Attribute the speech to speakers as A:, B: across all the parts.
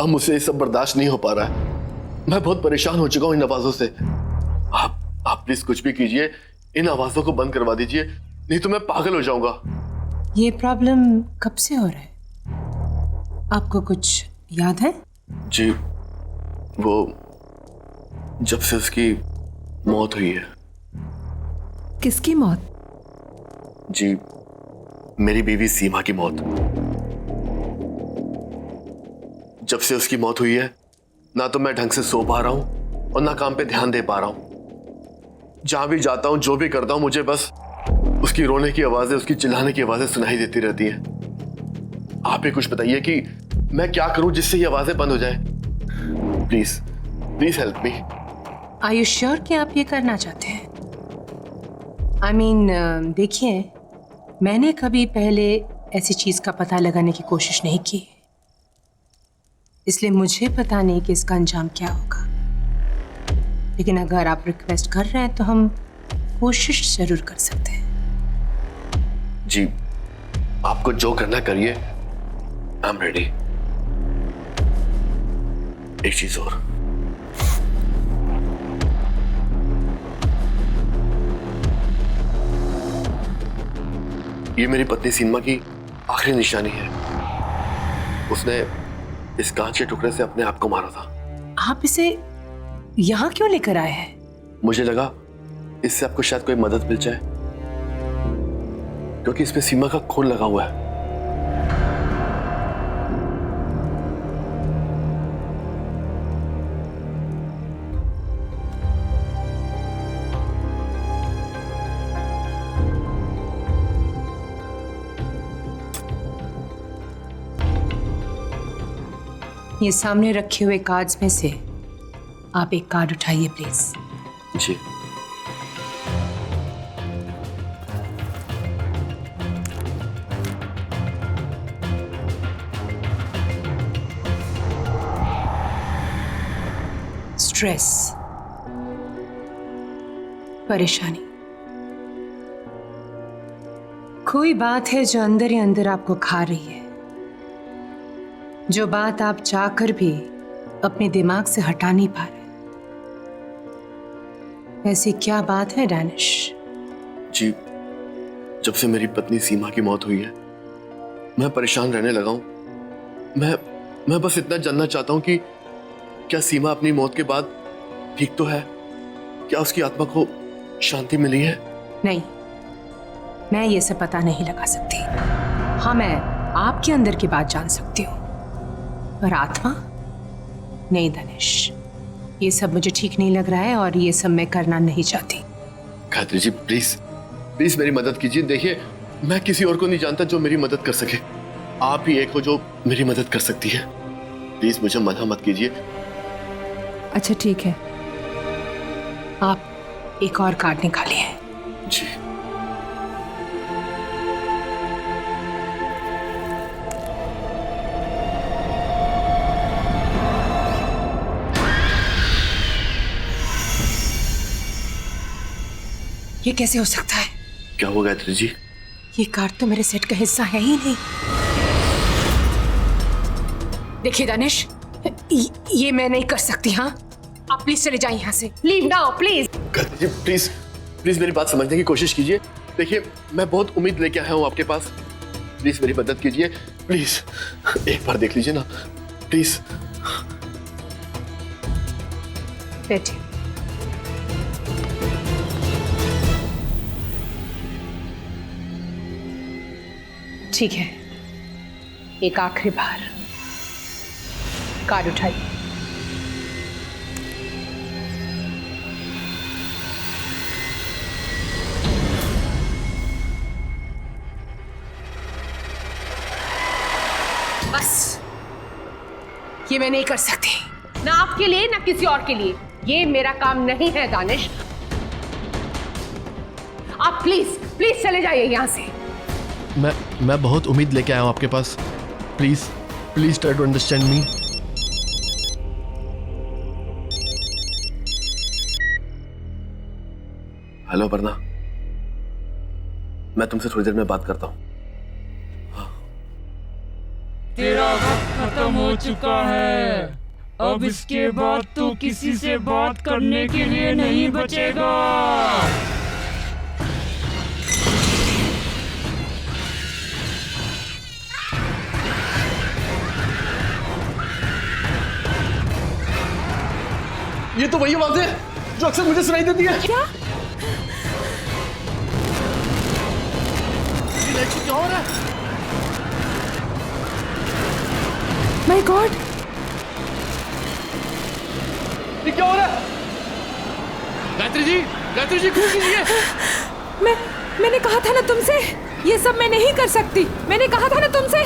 A: अब मुझसे ये सब बर्दाश्त नहीं हो पा रहा है। मैं बहुत परेशान हो चुका हूँ इन आवाजों से। आप प्लीज कुछ भी कीजिए, इन आवाजों को बंद करवा दीजिए, नहीं तो मैं पागल हो जाऊंगा।
B: ये प्रॉब्लम कब से हो रहा है? आपको कुछ याद है?
A: जी, वो जब से उसकी मौत हुई है।
B: किसकी मौत?
A: जी, मेरी बीवी सीमा की मौत। जब से उसकी मौत हुई है, ना तो मैं ढंग से सो पा रहा हूं और ना काम पे ध्यान दे पा रहा हूं। जहां भी जाता हूं, जो भी करता हूं, मुझे बस उसकी रोने की आवाजें, उसकी चिल्लाने की आवाजें सुनाई देती रहती हैं। आप ही कुछ बताइए कि मैं क्या करूं जिससे ये आवाजें बंद हो जाए। Please please help me.
B: Are you sure कि आप ये करना चाहते हैं? आई मीन, देखिए, मैंने कभी पहले ऐसी चीज का पता लगाने की कोशिश नहीं की, इसलिए मुझे पता नहीं कि इसका अंजाम क्या होगा। लेकिन अगर आप रिक्वेस्ट कर रहे हैं तो हम कोशिश जरूर कर सकते हैं।
A: जी, आपको जो करना करिए, आई एम रेडी। एक चीज और, ये मेरी पत्नी सीमा की आखिरी निशानी है। उसने इस कांच के टुकड़े से अपने आप को मारा था।
B: आप इसे यहाँ क्यों लेकर आए हैं?
A: मुझे लगा इससे आपको शायद कोई मदद मिल जाए, क्योंकि इसमें सीमा का खून लगा हुआ है।
B: ये सामने रखे हुए कार्ड्स में से आप एक कार्ड उठाइए प्लीज।
A: जी।
B: स्ट्रेस, परेशानी, कोई बात है जो अंदर ही अंदर आपको खा रही है, जो बात आप चाहकर भी अपने दिमाग से हटा नहीं पा रहे। ऐसी क्या बात है डैनिश?
A: जी, जब से मेरी पत्नी सीमा की मौत हुई है, मैं परेशान रहने लगा हूं। मैं बस इतना जानना चाहता हूं कि क्या सीमा अपनी मौत के बाद ठीक तो है? क्या उसकी आत्मा को शांति मिली है?
B: नहीं, मैं ये सब पता नहीं लगा सकती। हाँ, मैं आपके अंदर की बात जान सकती हूँ, पर आत्मा नहीं धनेश, ये सब मुझे ठीक नहीं लग रहा है और ये सब मैं करना नहीं चाहती।
A: गायत्री जी, प्लीज प्लीज मेरी मदद कीजिए। देखिए, मैं किसी और को नहीं जानता जो मेरी मदद कर सके। आप ही एक हो जो मेरी मदद कर सकती है। प्लीज मुझे मना मत कीजिए।
B: अच्छा ठीक है, आप एक और कार्ड निकालिए।
A: जी।
B: ये कैसे हो सकता है?
A: क्या हुआ गायत्री जी?
B: ये कार्ड तो मेरे सेट का हिस्सा है ही नहीं। देखिए दानिश, ये मैं नहीं कर सकती। हाँ, आप प्लीज चले जाइए यहाँ से। Leave now please.
A: Gayatri ji, please please मेरी बात समझने की कोशिश कीजिए। देखिए, मैं बहुत उम्मीद लेके आया हूँ आपके पास। प्लीज मेरी मदद कीजिए, प्लीज एक बार देख लीजिए ना, प्लीज।
B: बैठिए। ठीक है, एक आखिरी बार कार्ड उठाइए। बस, ये मैं नहीं कर सकती, ना आपके लिए ना किसी और के लिए। ये मेरा काम नहीं है दानिश। आप प्लीज प्लीज चले जाइए यहां से।
A: मैं बहुत उम्मीद लेके आया हूँ आपके पास। Please please try to understand me. Hello Aparna, मैं तुमसे थोड़ी देर में बात करता हूँ।
C: तेरा वक्त खत्म हो चुका है। अब इसके बाद तू किसी से बात करने के लिए नहीं बचेगा।
A: ये तो वही आवाज है जो अक्सर मुझे सुनाई देती है।
B: क्या?
A: ये लाइट से क्या हो रहा है?
B: माय गॉड,
A: ये क्या हो रहा है? गायत्री जी कुछ कीजिए।
B: मैंने कहा था ना तुमसे, ये सब मैं नहीं कर सकती। मैंने कहा था ना तुमसे।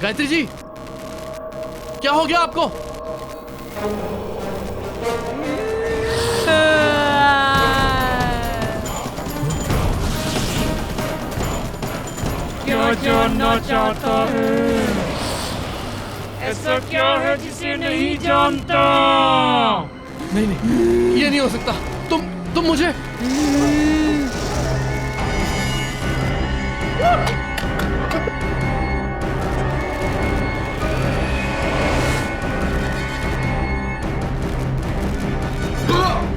A: गायत्री जी, क्या हो गया आपको?
C: क्या जानना चाहता है? ऐसा क्या है जिसे नहीं जानता?
A: नहीं, ये नहीं हो सकता। तुम मुझे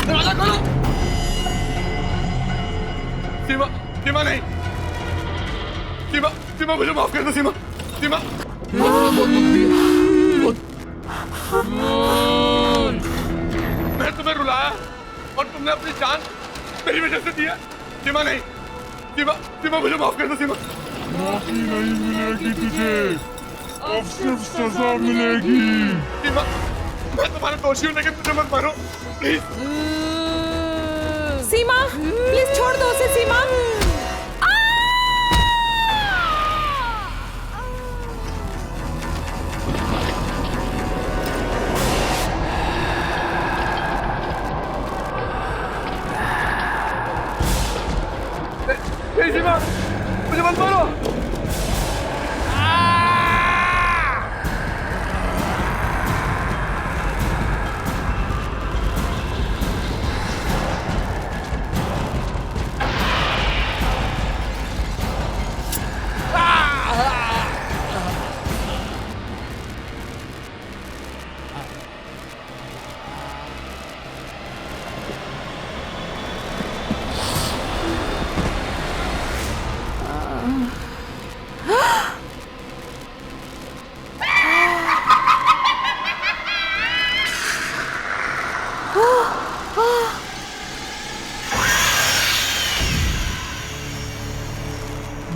A: दरवाजा खोलो। सीमा नहीं। सीमा मुझे माफ कर दो। सीमा मैं तुम्हें रुलाया और तुमने अपनी जान मेरी वजह से दिया। सीमा नहीं। सीमा मुझे माफ कर दो। सीमा
C: माफी नहीं मिलेगी तुझे, अब सिर्फ सजा मिलेगी।
A: सीमा, मैं तुम्हारा दोषी हूँ लेकिन मुझे मत मारो प्लीज।
B: सीमा, प्लीज छोड़ दो उसे। सीमा,
A: सीमा मुझे मत मारो।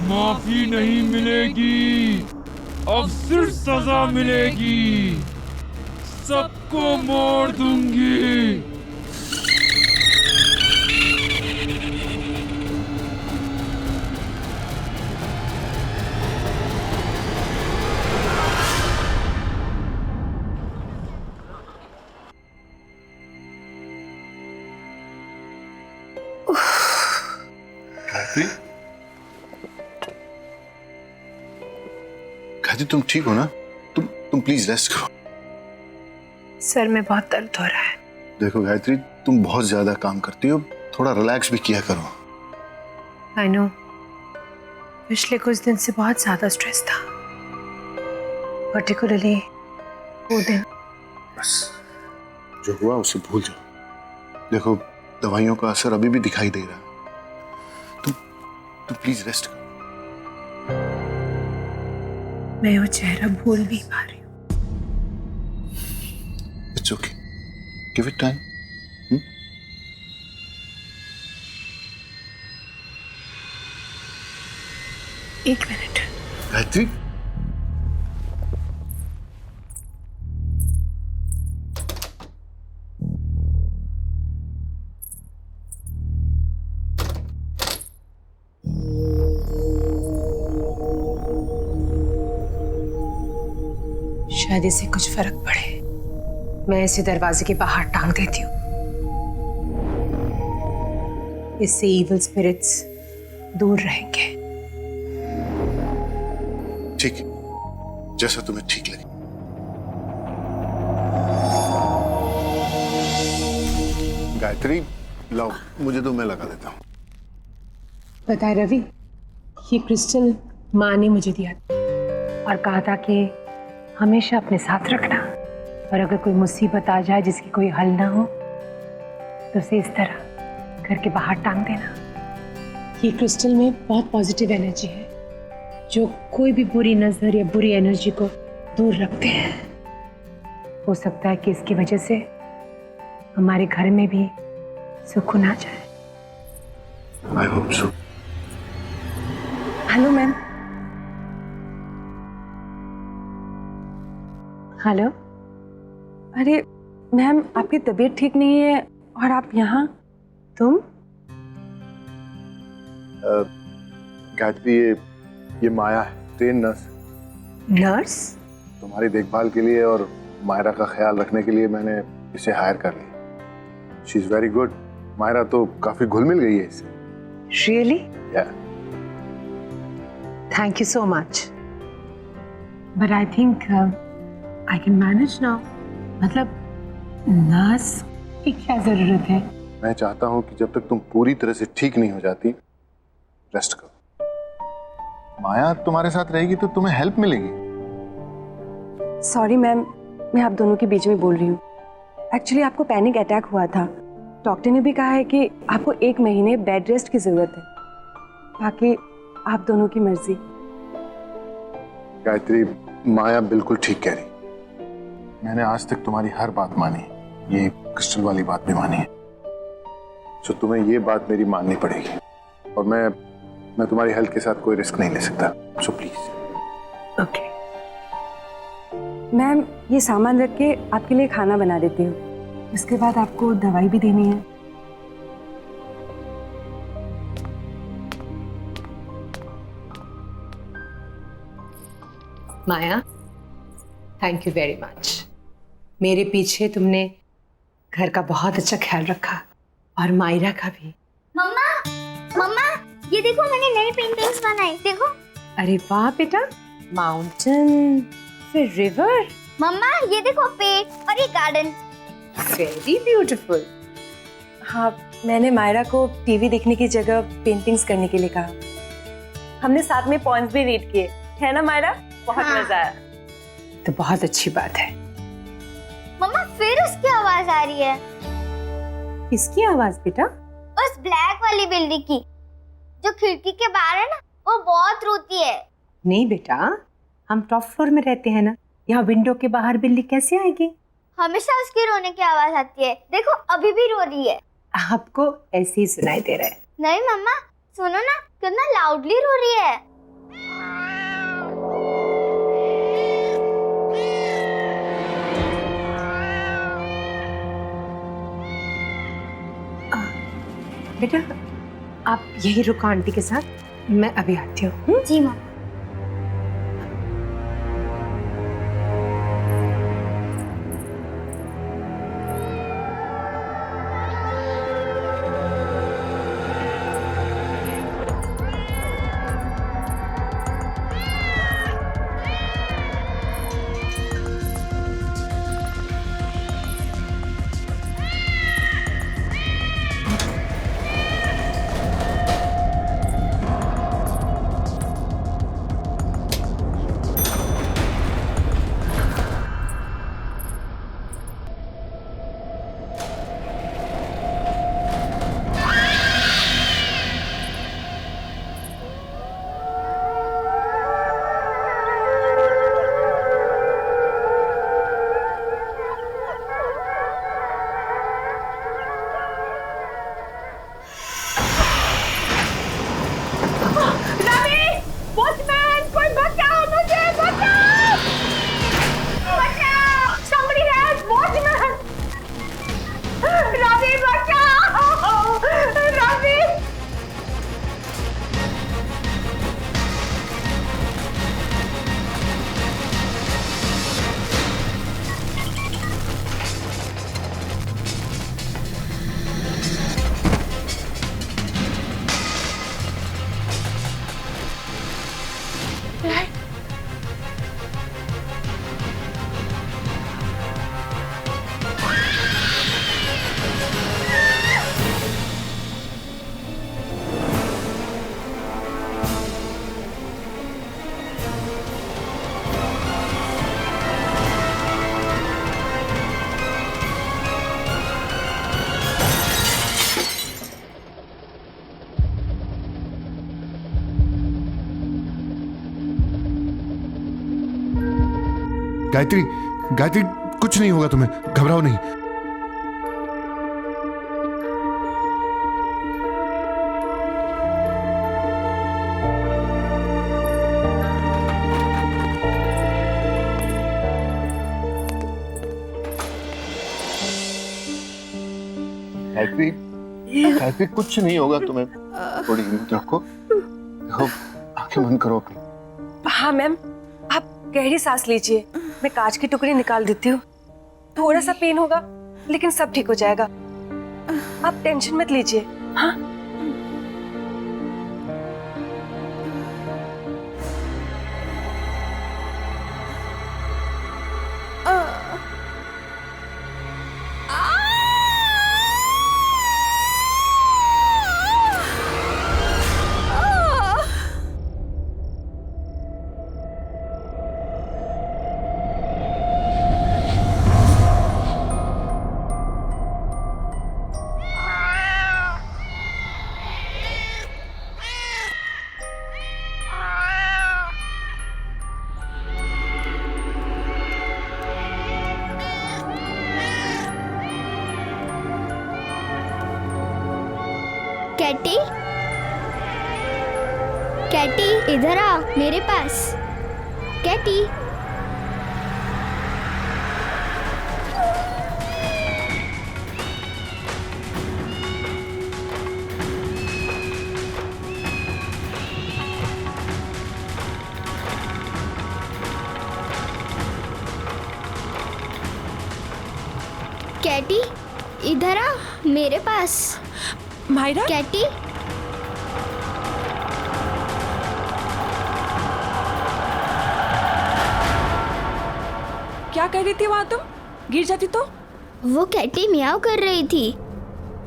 C: माफी नहीं मिलेगी, अब सिर्फ सजा मिलेगी। सबको मोड़ दूंगी।
D: गायत्री, तुम ठीक हो ना? तुम प्लीज रेस्ट करो।
B: सर में बहुत दर्द हो रहा है।
D: देखो गायत्री, तुम बहुत ज्यादा काम करती हो, थोड़ा रिलैक्स भी किया करो।
B: आई नो, पिछले कुछ दिन से बहुत ज्यादा स्ट्रेस था, पर्टिकुलरली वो दिन।
D: बस जो हुआ उसे भूल जाओ। देखो, दवाइयों का असर अभी भी दिखाई दे रहा है। तुम प्लीज रेस्ट करो।
B: मैं वो चेहरा भूल नहीं पा रही हूँ।
D: It's okay, give it time.
B: एक मिनट।
D: गायत्री,
B: शायद इससे कुछ फर्क पड़े। मैं इसे दरवाजे के बाहर टांग देती हूँ। इससे इविल स्पिरिट्स दूर रहेंगे।
D: ठीक है, जैसा तुम्हें ठीक लगे। गायत्री लाओ, मुझे तो मैं लगा देता हूँ।
B: पता है रवि, ये क्रिस्टल माँ ने मुझे दिया था और कहा था कि हमेशा अपने साथ रखना, और अगर कोई मुसीबत आ जाए जिसकी कोई हल ना हो तो उसे इस तरह घर के बाहर टांग देना। ये क्रिस्टल में बहुत पॉजिटिव एनर्जी है जो कोई भी बुरी नजर या बुरी एनर्जी को दूर रखते हैं। हो सकता है कि इसकी वजह से हमारे घर में भी सुकून आ जाए।
D: I hope so.
B: Hello ma'am. Hello.
E: अरे मैम, आपकी तबीयत ठीक नहीं है और आप यहाँ?
B: तुम?
D: गायत्री, ये माया है, ट्रेन नर्स।
B: नर्स?
D: तुम्हारी देखभाल के लिए और मायरा का ख्याल रखने के लिए मैंने इसे हायर कर लिया। She is very good. Myra तो काफी घुल मिल गई है इससे।
B: Really?
D: Yeah.
B: Thank you so much, but I think I can manage now. मतलब नर्स की क्या जरूरत है?
D: मैं चाहता हूँ कि जब तक तुम पूरी तरह से ठीक नहीं हो जाती, रेस्ट करो। माया तुम्हारे साथ रहेगी तो तुम्हें हेल्प मिलेगी।
E: सॉरी मैम, मैं आप दोनों के बीच में बोल रही हूँ। एक्चुअली आपको पैनिक अटैक हुआ था। डॉक्टर ने भी कहा है कि आपको 1 महीने बेड रेस्ट की जरूरत है। बाकी आप दोनों की मर्जी।
D: गायत्री, माया बिल्कुल ठीक कह रही। मैंने आज तक तुम्हारी हर बात मानी, ये क्रिस्टल वाली बात भी मानी है। तो तुम्हें ये बात मेरी माननी पड़ेगी, और मैं तुम्हारी हेल्थ के साथ कोई रिस्क नहीं ले सकता। So please.
B: ओके।
E: मैम, ये सामान रख के आपके लिए खाना बना देती हूँ। उसके बाद आपको दवाई भी देनी है।
B: माया, थैंक यू वेरी मच। मेरे पीछे तुमने घर का बहुत अच्छा ख्याल रखा, और मायरा का भी।
F: मम्मा, मम्मा, ये देखो मैंने नई पेंटिंग्स बनाई, देखो।
B: अरे वाह बेटा, माउंटेन, फिर रिवर।
F: मम्मा, ये देखो पेड़ और ये गार्डन।
B: Very beautiful.
E: हाँ, मैंने मायरा को टीवी देखने की जगह पेंटिंग्स करने के लिए कहा। हमने साथ में पॉइंट्स भी रीड किए, है ना मायरा? बहुत
F: हाँ।
E: मजा आया।
B: तो बहुत अच्छी बात है।
F: मम्मा, फिर उसकी आवाज आ रही है।
B: किसकी आवाज बेटा?
F: उस ब्लैक वाली बिल्ली की, जो खिड़की के बाहर है ना, वो बहुत रोती है।
B: नहीं बेटा, हम टॉप फ्लोर में रहते हैं ना, यहाँ विंडो के बाहर बिल्ली कैसे आएगी?
F: हमेशा उसकी रोने की आवाज आती है, देखो अभी भी रो रही है।
B: आपको ऐसे ही सुनाई दे रहा है।
F: नहीं मम्मा, सुनो ना, कितना लाउडली रो रही है।
B: बेटा, आप यही रुको आंटी के साथ, मैं अभी आती हूँ।
F: जी मम्मा।
D: गायत्री, गायत्री कुछ नहीं होगा तुम्हें, घबराओ नहीं। गायत्री, गायत्री कुछ नहीं होगा तुम्हें, थोड़ी हिम्मत रखो। देखो, आंखें बंद करो अपनी।
E: हाँ मैम, आप गहरी सांस लीजिए, मैं कांच की टुकड़ी निकाल देती हूँ। थोड़ा सा पेन होगा लेकिन सब ठीक हो जाएगा, आप टेंशन मत लीजिए। हाँ
F: कैटी, कैटी इधर आ मेरे पास। कैटी, कैटी इधर आ मेरे पास।
E: मायरा,
F: कैटी,
E: क्या कर रही थी वहां तुम? गिर जाती तो?
F: वो कैटी मियाओ कर रही थी,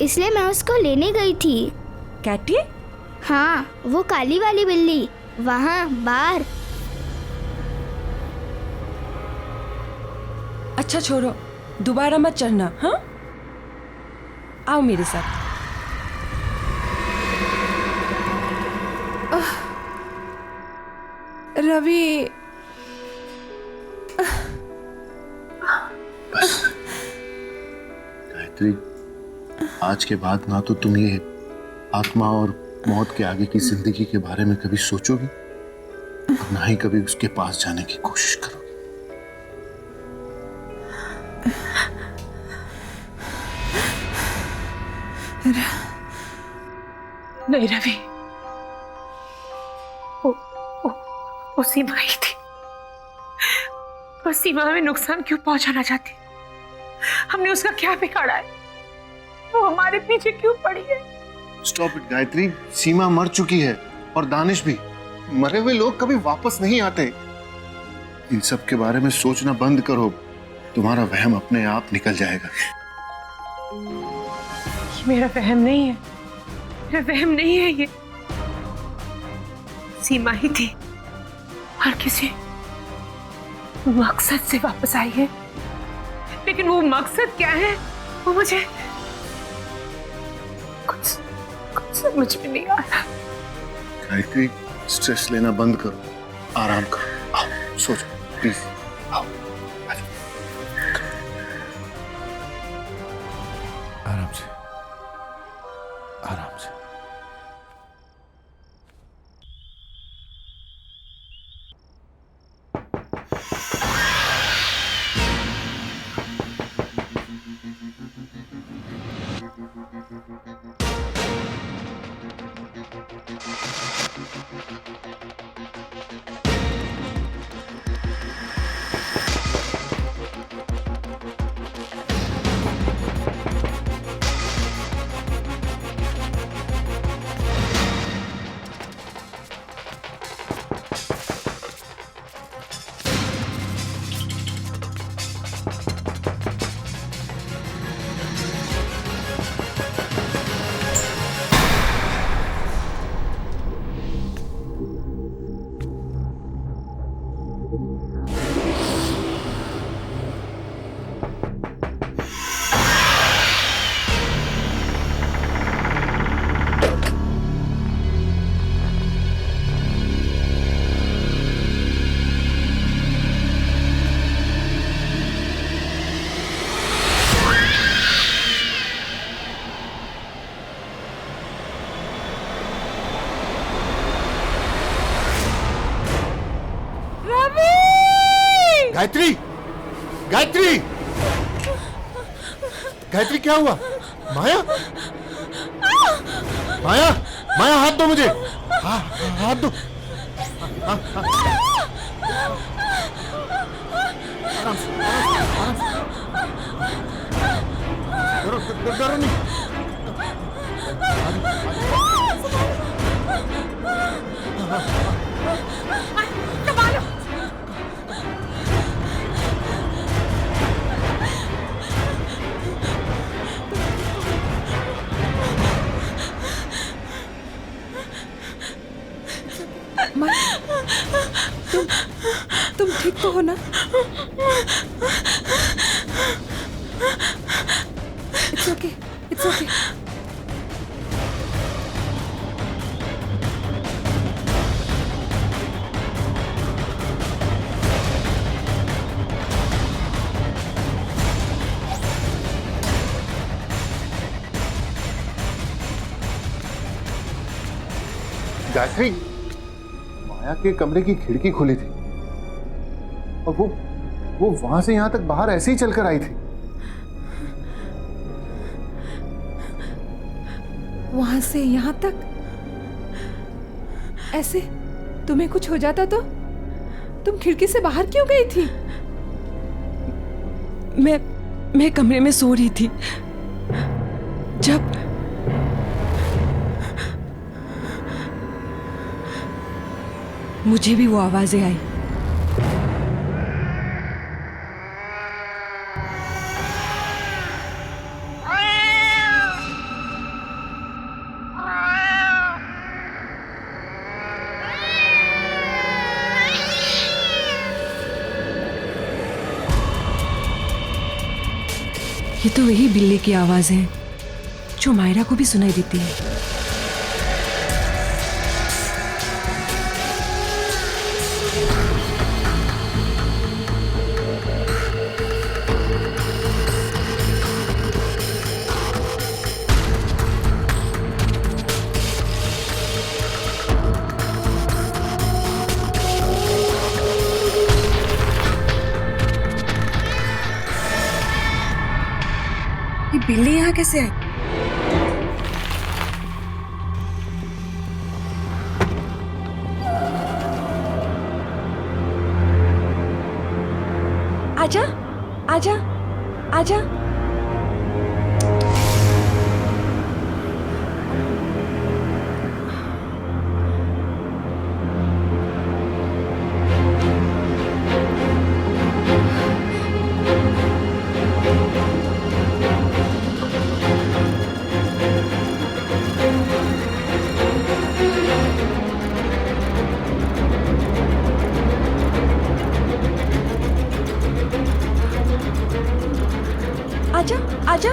F: इसलिए मैं उसको लेने गई थी।
E: कैटी?
F: हाँ, वो काली वाली बिल्ली वहाँ बाहर।
E: अच्छा छोड़ो, दोबारा मत चढ़ना। हाँ, आओ मेरे साथ। रवि,
D: बस गायत्री, आज के बाद ना तो तुम ये आत्मा और मौत के आगे की जिंदगी के बारे में कभी सोचोगी और ना ही कभी उसके पास जाने की कोशिश करोगी।
B: नहीं रवि, वो सीमा ही थी। वो सीमा में नुकसान क्यों पहुंचाना चाहती? हमने उसका क्या बिगाड़ा है? वो हमारे पीछे क्यों पड़ी है?
D: स्टॉप इट गायत्री, सीमा मर चुकी है और दानिश भी। मरे हुए लोग कभी वापस नहीं आते। इन सब के बारे में सोचना बंद करो, तुम्हारा वहम अपने आप निकल जाएगा।
B: ये मेरा वहम नहीं है, मेरा वहम नहीं है ये। सीमा ही थी और किसी मकसद से वापस आई है, लेकिन वो मकसद क्या है वो मुझे कुछ समझ में नहीं आ रहा।
D: गायत्री, स्ट्रेस लेना बंद करो, आराम करो, आओ सो जाओ प्लीज, आओ आराम से, आराम से। गायत्री, गायत्री, गायत्री क्या हुआ? माया, माया, माया हाथ दो मुझे, हाथ दो। डरो नहीं।
E: तुम ठीक तो हो ना? It's okay, it's okay.
D: Gayatri, Maya के कमरे की खिड़की खुली थी और वो वहां से यहां तक बाहर ऐसे ही चलकर आई थी।
E: वहां से यहां तक ऐसे? तुम्हें कुछ हो जाता तो? तुम खिड़की से बाहर क्यों गई थी? मैं कमरे में सो रही थी जब मुझे भी वो आवाजें आई। ये तो वही बिल्ली की आवाज है जो मायरा को भी सुनाई देती है। ये बिल्ली यहाँ कैसे आई? आजा, आजा, आजा। आजा, आजा।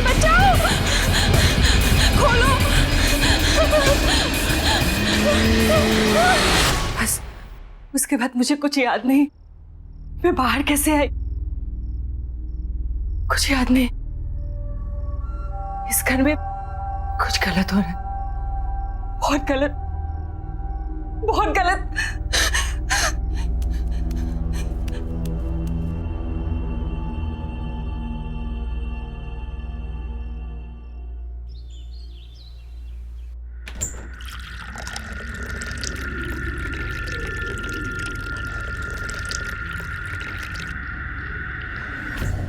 E: बचाओ, खोलो। बस उसके बाद मुझे कुछ याद नहीं। मैं बाहर कैसे आई कुछ याद नहीं। इस घर में कुछ गलत हो रहा है, बहुत गलत, बहुत गलत।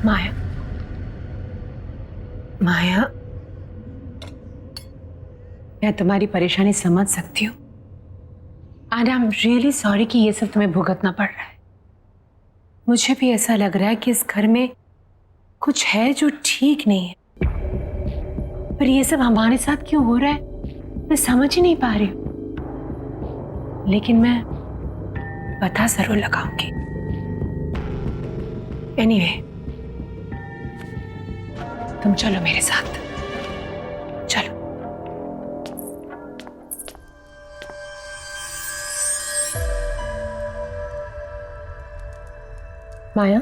B: माया, माया, मैं तुम्हारी परेशानी समझ सकती हूँ and I am really sorry कि ये सब तुम्हें भुगतना पड़ रहा है। मुझे भी ऐसा लग रहा है कि इस घर में कुछ है जो ठीक नहीं है, पर ये सब हमारे साथ क्यों हो रहा है मैं समझ ही नहीं पा रही हूँ। लेकिन मैं पता जरूर लगाऊंगी। एनीवे, तुम चलो मेरे साथ, चलो। माया,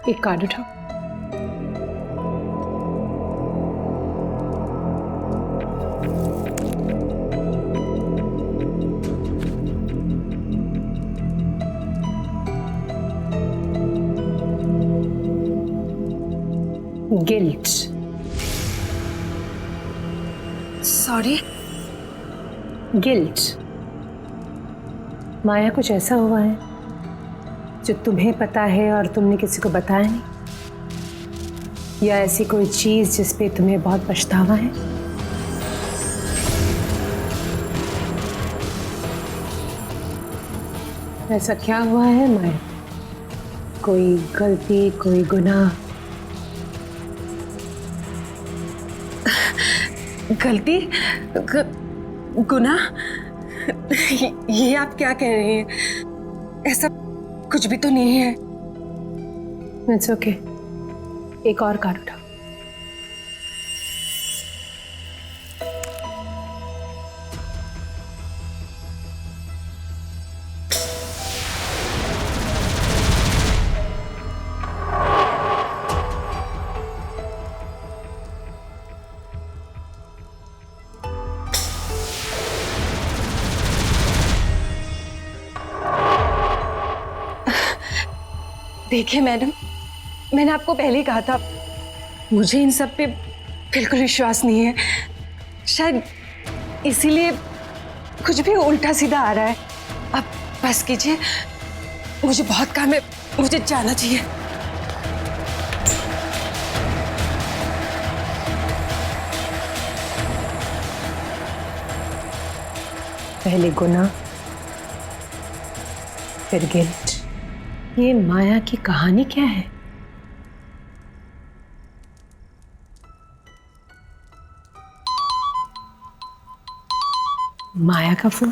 B: एक कार्ड उठाओ। गिल्ट।
E: सॉरी।
B: गिल्ट। माया, कुछ ऐसा हुआ है जो तुम्हें पता है और तुमने किसी को बताया नहीं, या ऐसी कोई चीज जिस पे तुम्हें बहुत पछतावा है? ऐसा क्या हुआ है माया? कोई गलती, कोई गुनाह?
E: गलती? गुनाह? ये आप क्या कह रहे हैं? ऐसा कुछ भी तो नहीं है।
B: इट्स ओके, एक और कार्ड उठाओ।
E: देखिए मैडम, मैंने आपको पहले ही कहा था, मुझे इन सब पे बिल्कुल विश्वास नहीं है। शायद इसीलिए कुछ भी उल्टा सीधा आ रहा है। आप बस कीजिए, मुझे बहुत काम है, मुझे जाना चाहिए।
B: पहले गुनाह, फिर गिल्ट। ये माया की कहानी क्या है? माया का फोन।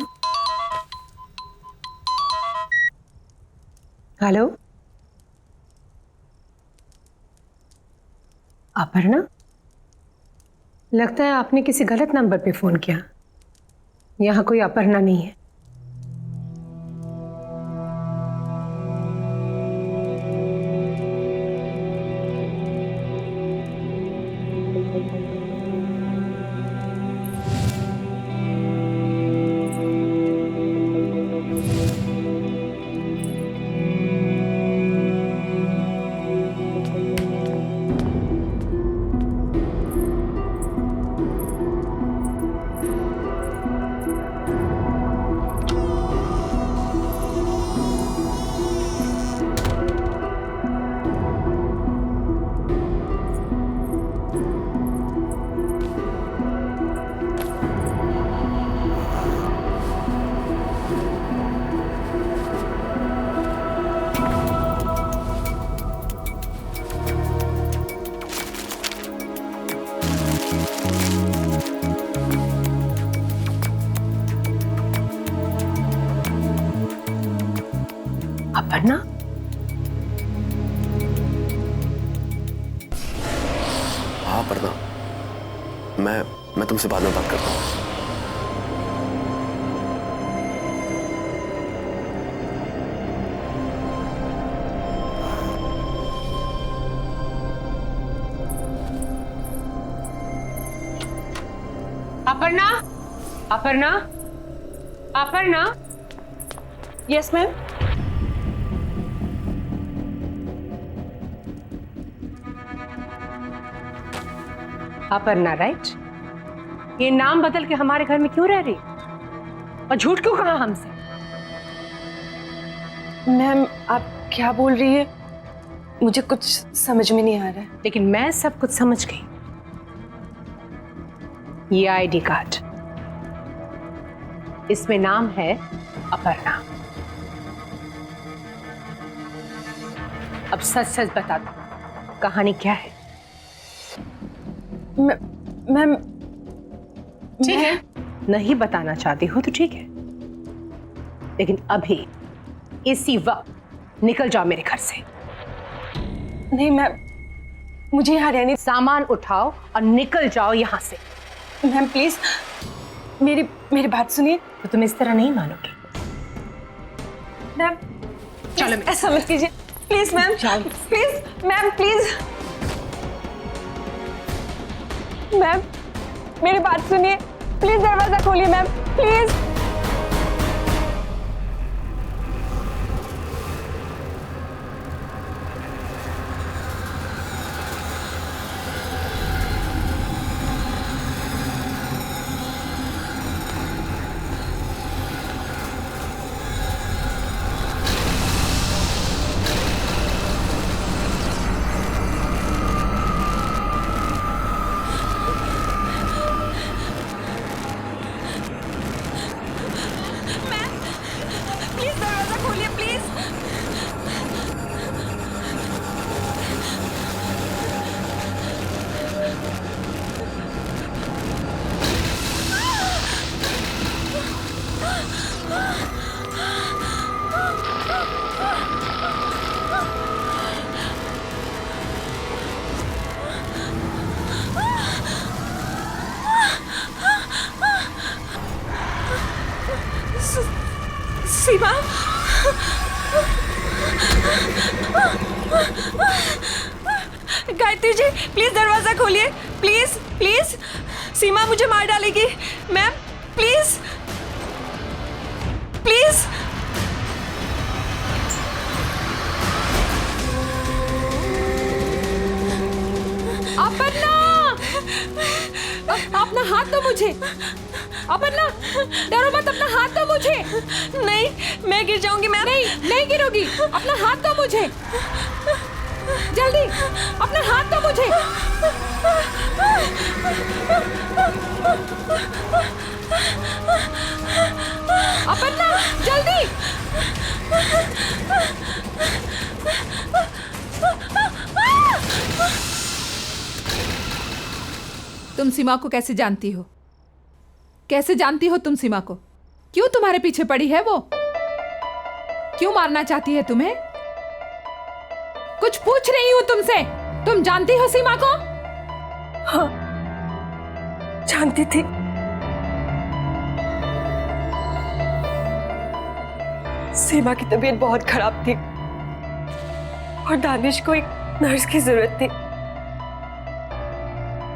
B: हेलो, अपर्णा? लगता है आपने किसी गलत नंबर पे फोन किया। यहां कोई अपर्णा नहीं है। अपर्णा?
A: हाँ अपर्णा, मैं तुमसे बाद में बात करता हूँ।
B: Aparna, Aparna, Aparna.
E: Yes ma'am.
B: Aparna, right? ये नाम बदल के हमारे घर में क्यों रह रही और झूठ क्यों कहा हमसे?
E: मैम आप क्या बोल रही है? मुझे कुछ समझ में नहीं आ रहा है।
B: लेकिन मैं सब कुछ समझ गई। ये आईडी कार्ड, इसमें नाम है अपर्णा। अब सच सच बता दो, कहानी क्या है?
E: मैम
B: ठीक है, नहीं बताना चाहती हो तो ठीक है, लेकिन अभी इसी वक्त निकल जाओ मेरे घर से।
E: नहीं मैम, मुझे यहाँ रहने।
B: सामान उठाओ और निकल जाओ यहाँ से।
E: मैम प्लीज मेरी बात सुनिए।
B: तो तुम इस तरह नहीं मानोगी।
E: मैम
B: चलो
E: ऐसा मत कीजिए please ma'am. Please ma'am, please ma'am मेरी बात सुनिए, प्लीज दरवाजा खोलिए मैम, प्लीज। प्लीज दरवाजा खोलिए प्लीज। सीमा, गायत्री जी प्लीज दरवाजा खोलिए, प्लीज प्लीज। सीमा मुझे मार डालेगी मैम, प्लीज प्लीज।
G: अपर्णा, अपना हाथ दो मुझे। अपर्णा, डरो मत, अपना हाथ दो मुझे।
E: नहीं, मैं गिर जाऊंगी मैम।
G: नहीं गिरोगी, अपना हाथ दो मुझे, जल्दी अपना हाथ दो मुझे। अपर्णा जल्दी। तुम सीमा को कैसे जानती हो? कैसे जानती हो तुम सीमा को? क्यों तुम्हारे पीछे पड़ी है वो? क्यों मारना चाहती है तुम्हें? कुछ पूछ रही हूं तुमसे। तुम जानती हो सीमा को?
E: हाँ, जानती थी। सीमा की तबीयत बहुत खराब थी और दानिश को एक नर्स की जरूरत थी।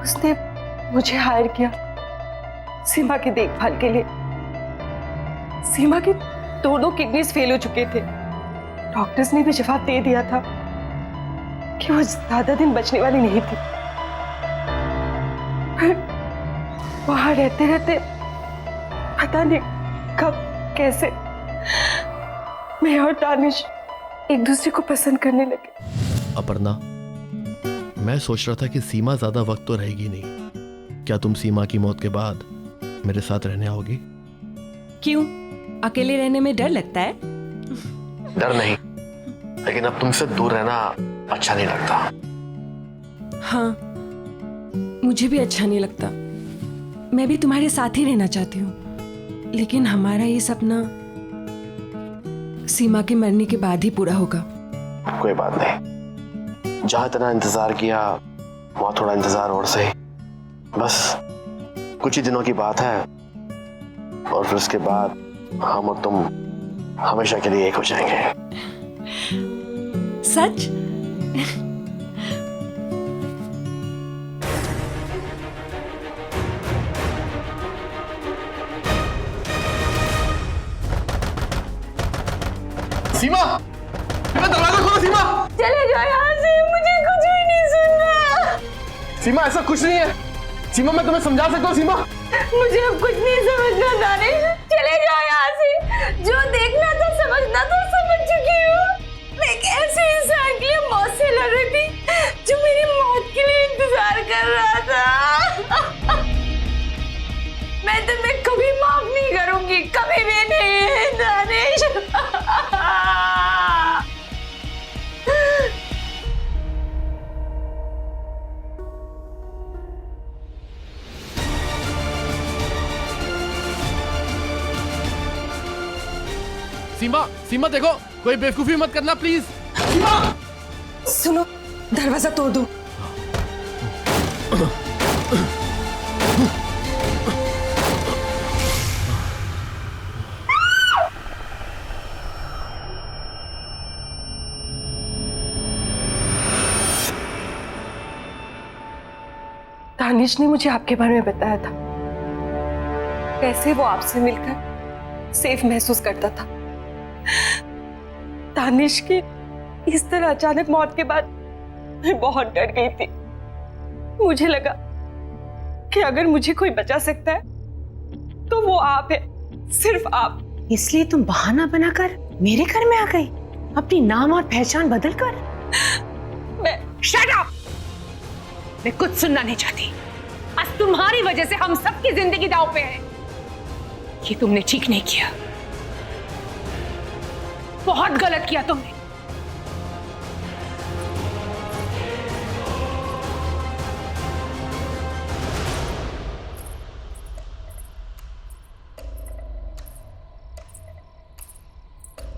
E: उसने मुझे हायर किया सीमा की देखभाल के लिए। सीमा की दोनों किडनीज फेल हो चुके थे। डॉक्टर्स ने भी जवाब दे दिया था कि वो ज्यादा दिन बचने वाली नहीं थी। फिर वहां रहते रहते पता नहीं कब कैसे मैं और दानिश एक दूसरे को पसंद करने लगे।
A: अपर्णा, मैं सोच रहा था कि सीमा ज्यादा वक्त तो रहेगी नहीं। क्या तुम सीमा की मौत के बाद मेरे साथ रहने आओगी?
E: क्यों, अकेले रहने में डर लगता है?
A: डर नहीं, लेकिन अब तुमसे दूर रहना अच्छा नहीं लगता।
E: हाँ, मुझे भी अच्छा नहीं लगता। मैं भी तुम्हारे साथ ही रहना चाहती हूँ, लेकिन हमारा ये सपना सीमा के मरने के बाद ही पूरा होगा।
A: कोई बात नहीं, जहां इतना इंतजार किया वहां थोड़ा इंतजार और सही। बस कुछ ही दिनों की बात है और फिर उसके बाद हम और तुम हमेशा के लिए एक हो जाएंगे।
E: सच?
A: सीमा, दरवाजा खोलो। सीमा,
E: चले जाओ यहाँ से, मुझे कुछ भी नहीं सुनना।
A: सीमा ऐसा कुछ नहीं है। सीमा, मैं तुम्हें समझा सकता हूँ। सीमा,
E: मुझे अब कुछ नहीं समझना दानिश, चले जाओ यहाँ से। जो देखना था समझना था समझ चुकी हूँ। मैं एक ऐसे इंसान के लिए मौत से लड़ मैं तुम्हें कभी माफ नहीं करूंगी, कभी भी नहीं दानिश।
A: सीमा, सीमा देखो, कोई बेवकूफी मत करना प्लीज।
E: सुनो, दरवाजा तोड़ दो। दानिश ने मुझे आपके बारे में बताया था, कैसे वो आपसे मिलकर सेफ महसूस करता था। दानिश की इस तरह अचानक मौत के बाद मैं बहुत डर गई थी। मुझे लगा कि अगर मुझे कोई बचा सकता है तो वो आप है, सिर्फ आप।
B: इसलिए तुम बहाना बनाकर मेरे घर में आ गई, अपनी नाम और पहचान बदलकर।
E: मैं
B: शट अप! मैं कुछ सुनना नहीं चाहती। आज तुम्हारी वजह से हम सबकी जिंदगी दांव पे है। ये तुमने ठीक नहीं किया, बहुत गलत किया तुमने।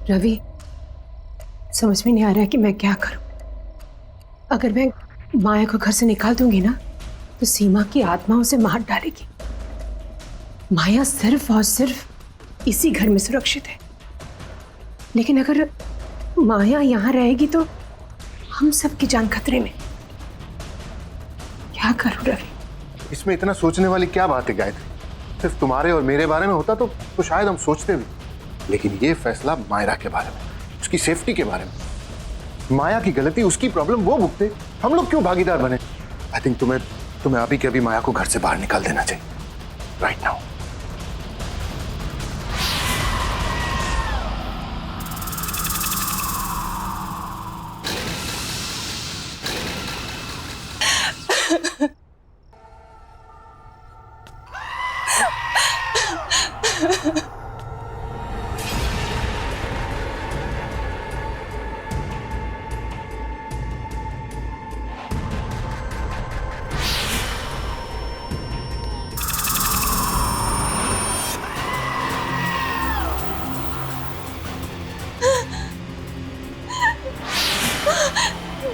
B: रवि, समझ में नहीं आ रहा है कि मैं क्या करूं। अगर मैं माया को घर से निकाल दूंगी ना तो सीमा की आत्मा उसे मार डालेगी। माया सिर्फ और सिर्फ इसी घर में सुरक्षित है, लेकिन अगर माया यहाँ रहेगी तो हम सबकी जान खतरे में। क्या करूं रवि?
D: इसमें इतना सोचने वाली क्या बात है गायत्री? सिर्फ तुम्हारे और मेरे बारे में होता तो शायद हम सोचते भी, लेकिन ये फैसला मायरा के बारे में, उसकी सेफ्टी के बारे में। माया की गलती, उसकी प्रॉब्लम वो भुगते, हम लोग क्यों भागीदार बने? आई थिंक तुम्हें अभी के अभी माया को घर से बाहर निकाल देना चाहिए, राइट नाउ।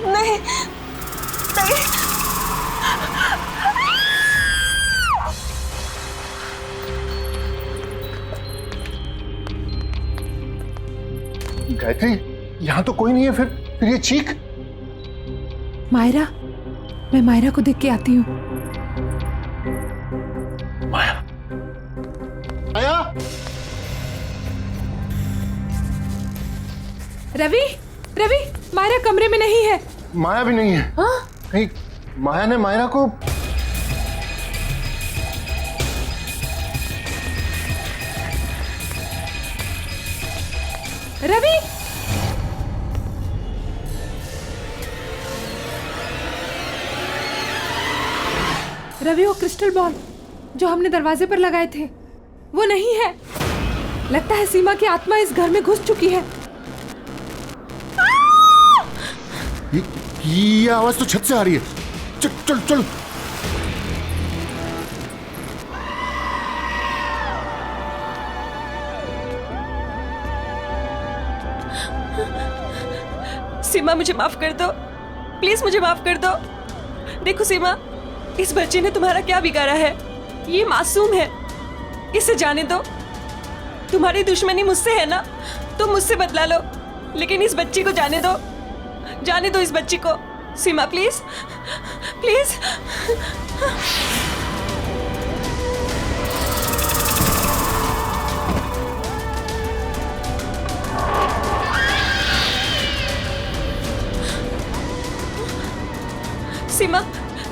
E: नहीं, नहीं।
D: गायत्री, यहाँ तो कोई नहीं है, फिर ये चीख।
G: मायरा, मैं मायरा को देख के आती हूँ।
D: माया, माया।
G: रवि, रवि, मायरा कमरे में नहीं है।
D: माया भी नहीं है।
G: हाँ?
D: कहीं माया ने मायरा को
G: रवि, रवि, वो क्रिस्टल बॉल जो हमने दरवाजे पर लगाए थे वो नहीं है। लगता है सीमा की आत्मा इस घर में घुस चुकी है।
D: ये आवाज तो छत से आ रही है। चल चल चल।
E: सीमा, मुझे माफ कर दो, प्लीज मुझे माफ कर दो। देखो सीमा, इस बच्चे ने तुम्हारा क्या बिगाड़ा है? ये मासूम है, इसे जाने दो। तुम्हारी दुश्मनी मुझसे है ना, तुम मुझसे बदला लो, लेकिन इस बच्ची को जाने दो, जाने दो इस बच्ची को। सीमा प्लीज, प्लीज। सीमा,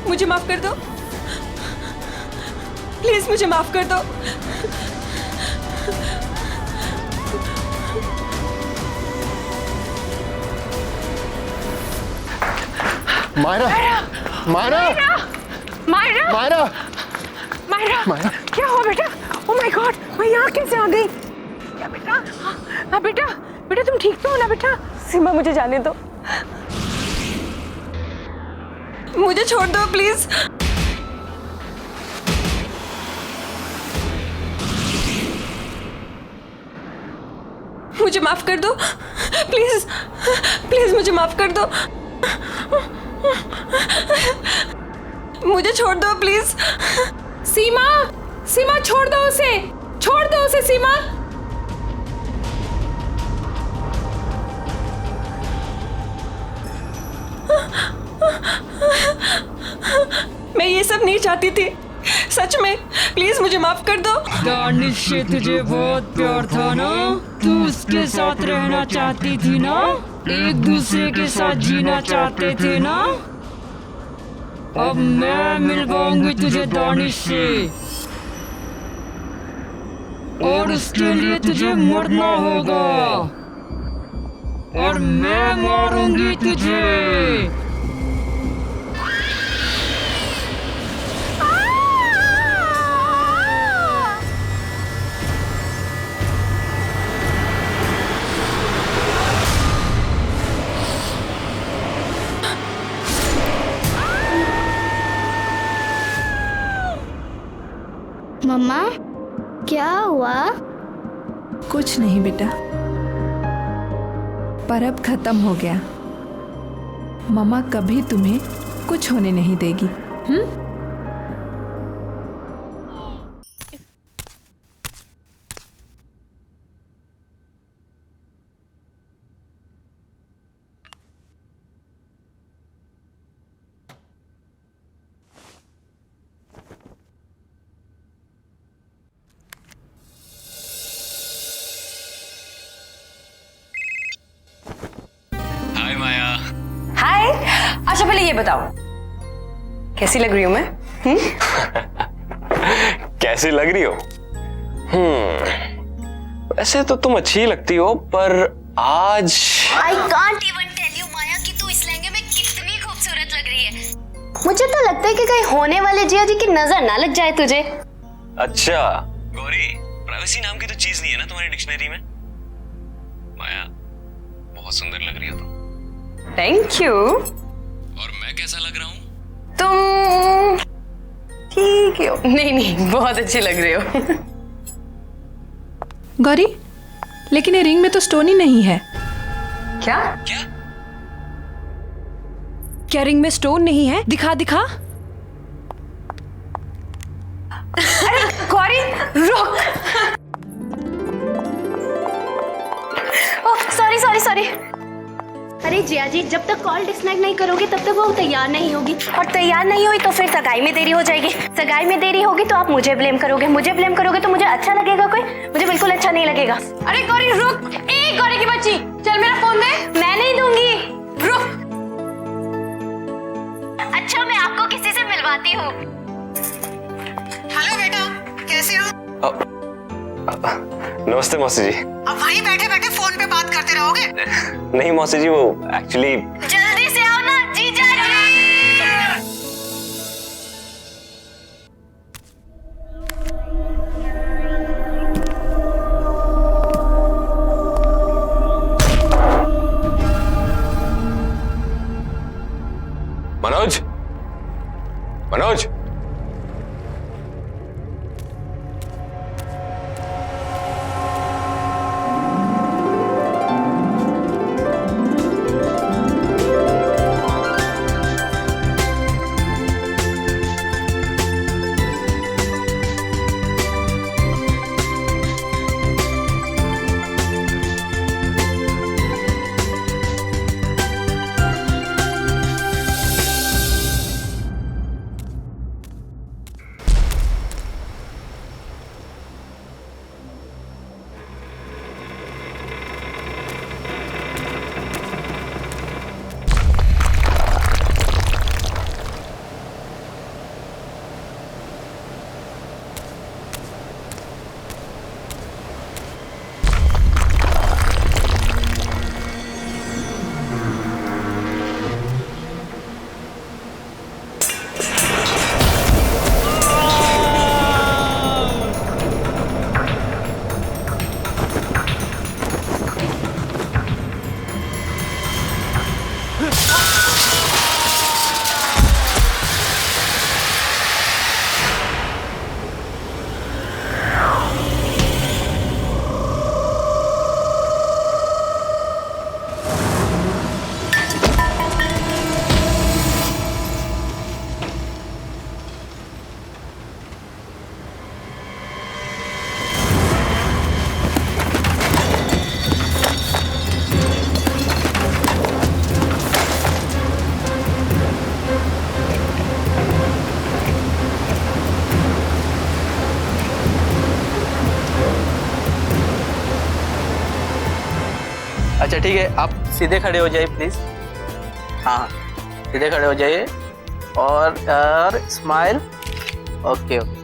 E: मुझे माफ कर दो, प्लीज मुझे माफ कर दो।
D: मायरा, मायरा,
B: मायरा
D: मायरा,
B: मायरा
D: मायरा।
B: क्या हुआ बेटा? ओह माय गॉड, मैं यहाँ कैसे आ गई? क्या बेटा? हाँ बेटा, बेटा तुम ठीक तो हो ना बेटा?
E: सीमा मुझे जाने दो, मुझे छोड़ दो प्लीज। मुझे माफ कर दो प्लीज, प्लीज मुझे माफ कर दो, मुझे छोड़ दो प्लीज।
G: सीमा, सीमा छोड़ दो उसे, छोड़ दो उसे सीमा।
E: मैं ये सब नहीं चाहती थी, सच में, प्लीज मुझे माफ कर दो।
C: दानिश से तुझे बहुत प्यार था ना, तू उसके साथ रहना चाहती थी ना, एक दूसरे के साथ जीना चाहते थे ना। अब मैं मिलवाऊंगी तुझे दानिश से, और उसके लिए तुझे मरना होगा, और मैं मारूंगी तुझे।
F: मम्मा क्या हुआ?
G: कुछ नहीं बेटा, पर अब खत्म हो गया। मम्मा कभी तुम्हें कुछ होने नहीं देगी।
H: हाय माया।
E: हाय, अच्छा पहले ये बताओ कैसी लग रही हूँ मैं?
H: कैसी लग रही हो? वैसे तो तुम अच्छी लगती हो, पर आज
F: I can't even tell you माया कि तू इस लहंगे में कितनी खूबसूरत लग रही है। मुझे तो लगता है कि कहीं होने वाले जिया जी की नजर ना लग जाए तुझे।
H: अच्छा गौरी, प्राइवेसी नाम की तो चीज नहीं है ना तुम्हारी डिक्शनरी में। माया बहुत सुंदर लग रही हो तुम।
E: Thank you.
H: और मैं कैसा लग रहा हूँ?
E: तुम ठीक हो? नहीं नहीं, बहुत अच्छी लग रही हो।
G: गौरी, लेकिन ये रिंग में तो स्टोन ही नहीं है।
E: क्या?
H: क्या?
E: क्या रिंग में स्टोन नहीं है? दिखा दिखा। अरे गौरी रुक।
F: Oh sorry sorry sorry. अरे जिया जी, जब तक कॉल डिस्कनेक्ट नहीं करोगे तब तक वो तैयार नहीं होगी, और तैयार नहीं हुई तो फिर सगाई में देरी हो जाएगी, सगाई में देरी होगी तो आप मुझे ब्लेम करोगे, मुझे ब्लेम करोगे तो मुझे अच्छा लगेगा कोई? मुझे बिल्कुल अच्छा नहीं लगेगा।
E: अरे गौरी रुक। ए गौरी की बच्ची, चल मेरा फोन दे।
F: मैं नहीं दूंगी।
E: रुक।
F: अच्छा मैं आपको किसी से मिलवाती हूँ।
B: हेलो बेटा, कैसे हो?
H: नमस्ते मौसी जी।
B: अब वहीं बैठे बैठे फोन पे बात करते रहोगे?
H: नहीं मौसी जी, वो एक्चुअली
F: जल्दी से आओ ना जीजा जी।
H: मनोज, मनोज,
I: अच्छा ठीक है, आप सीधे खड़े हो जाइए प्लीज। हाँ सीधे खड़े हो जाइए और स्माइल। Okay okay.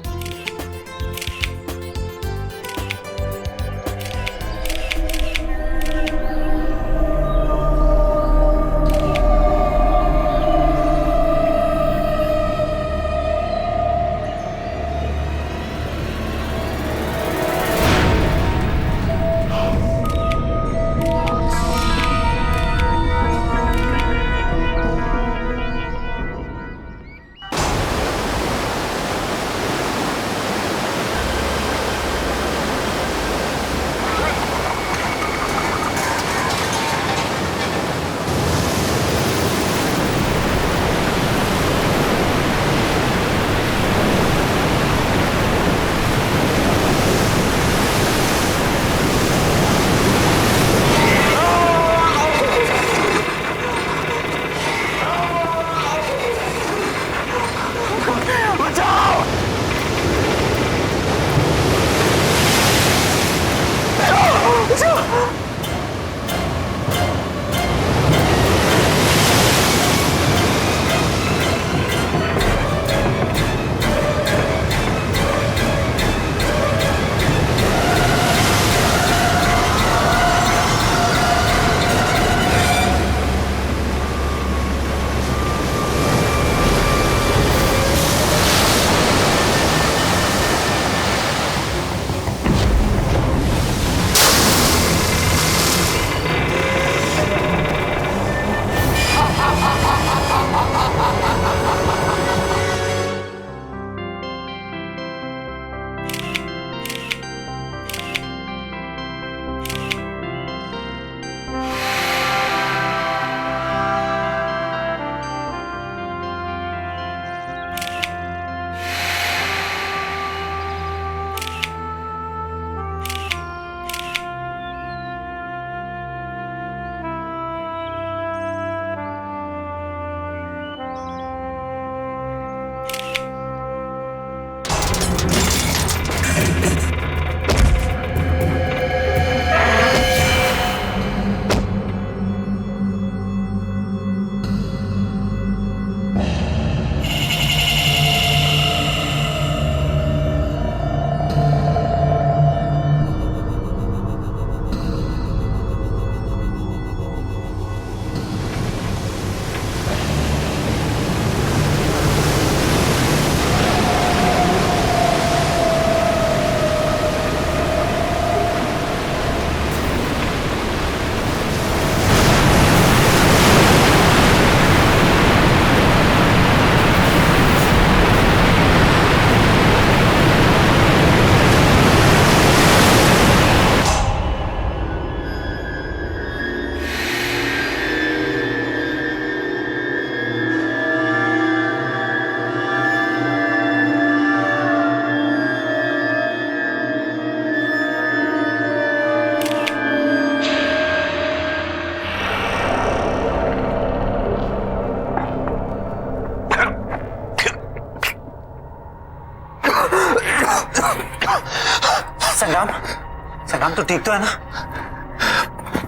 J: संग्राम तो ठीक तो है ना?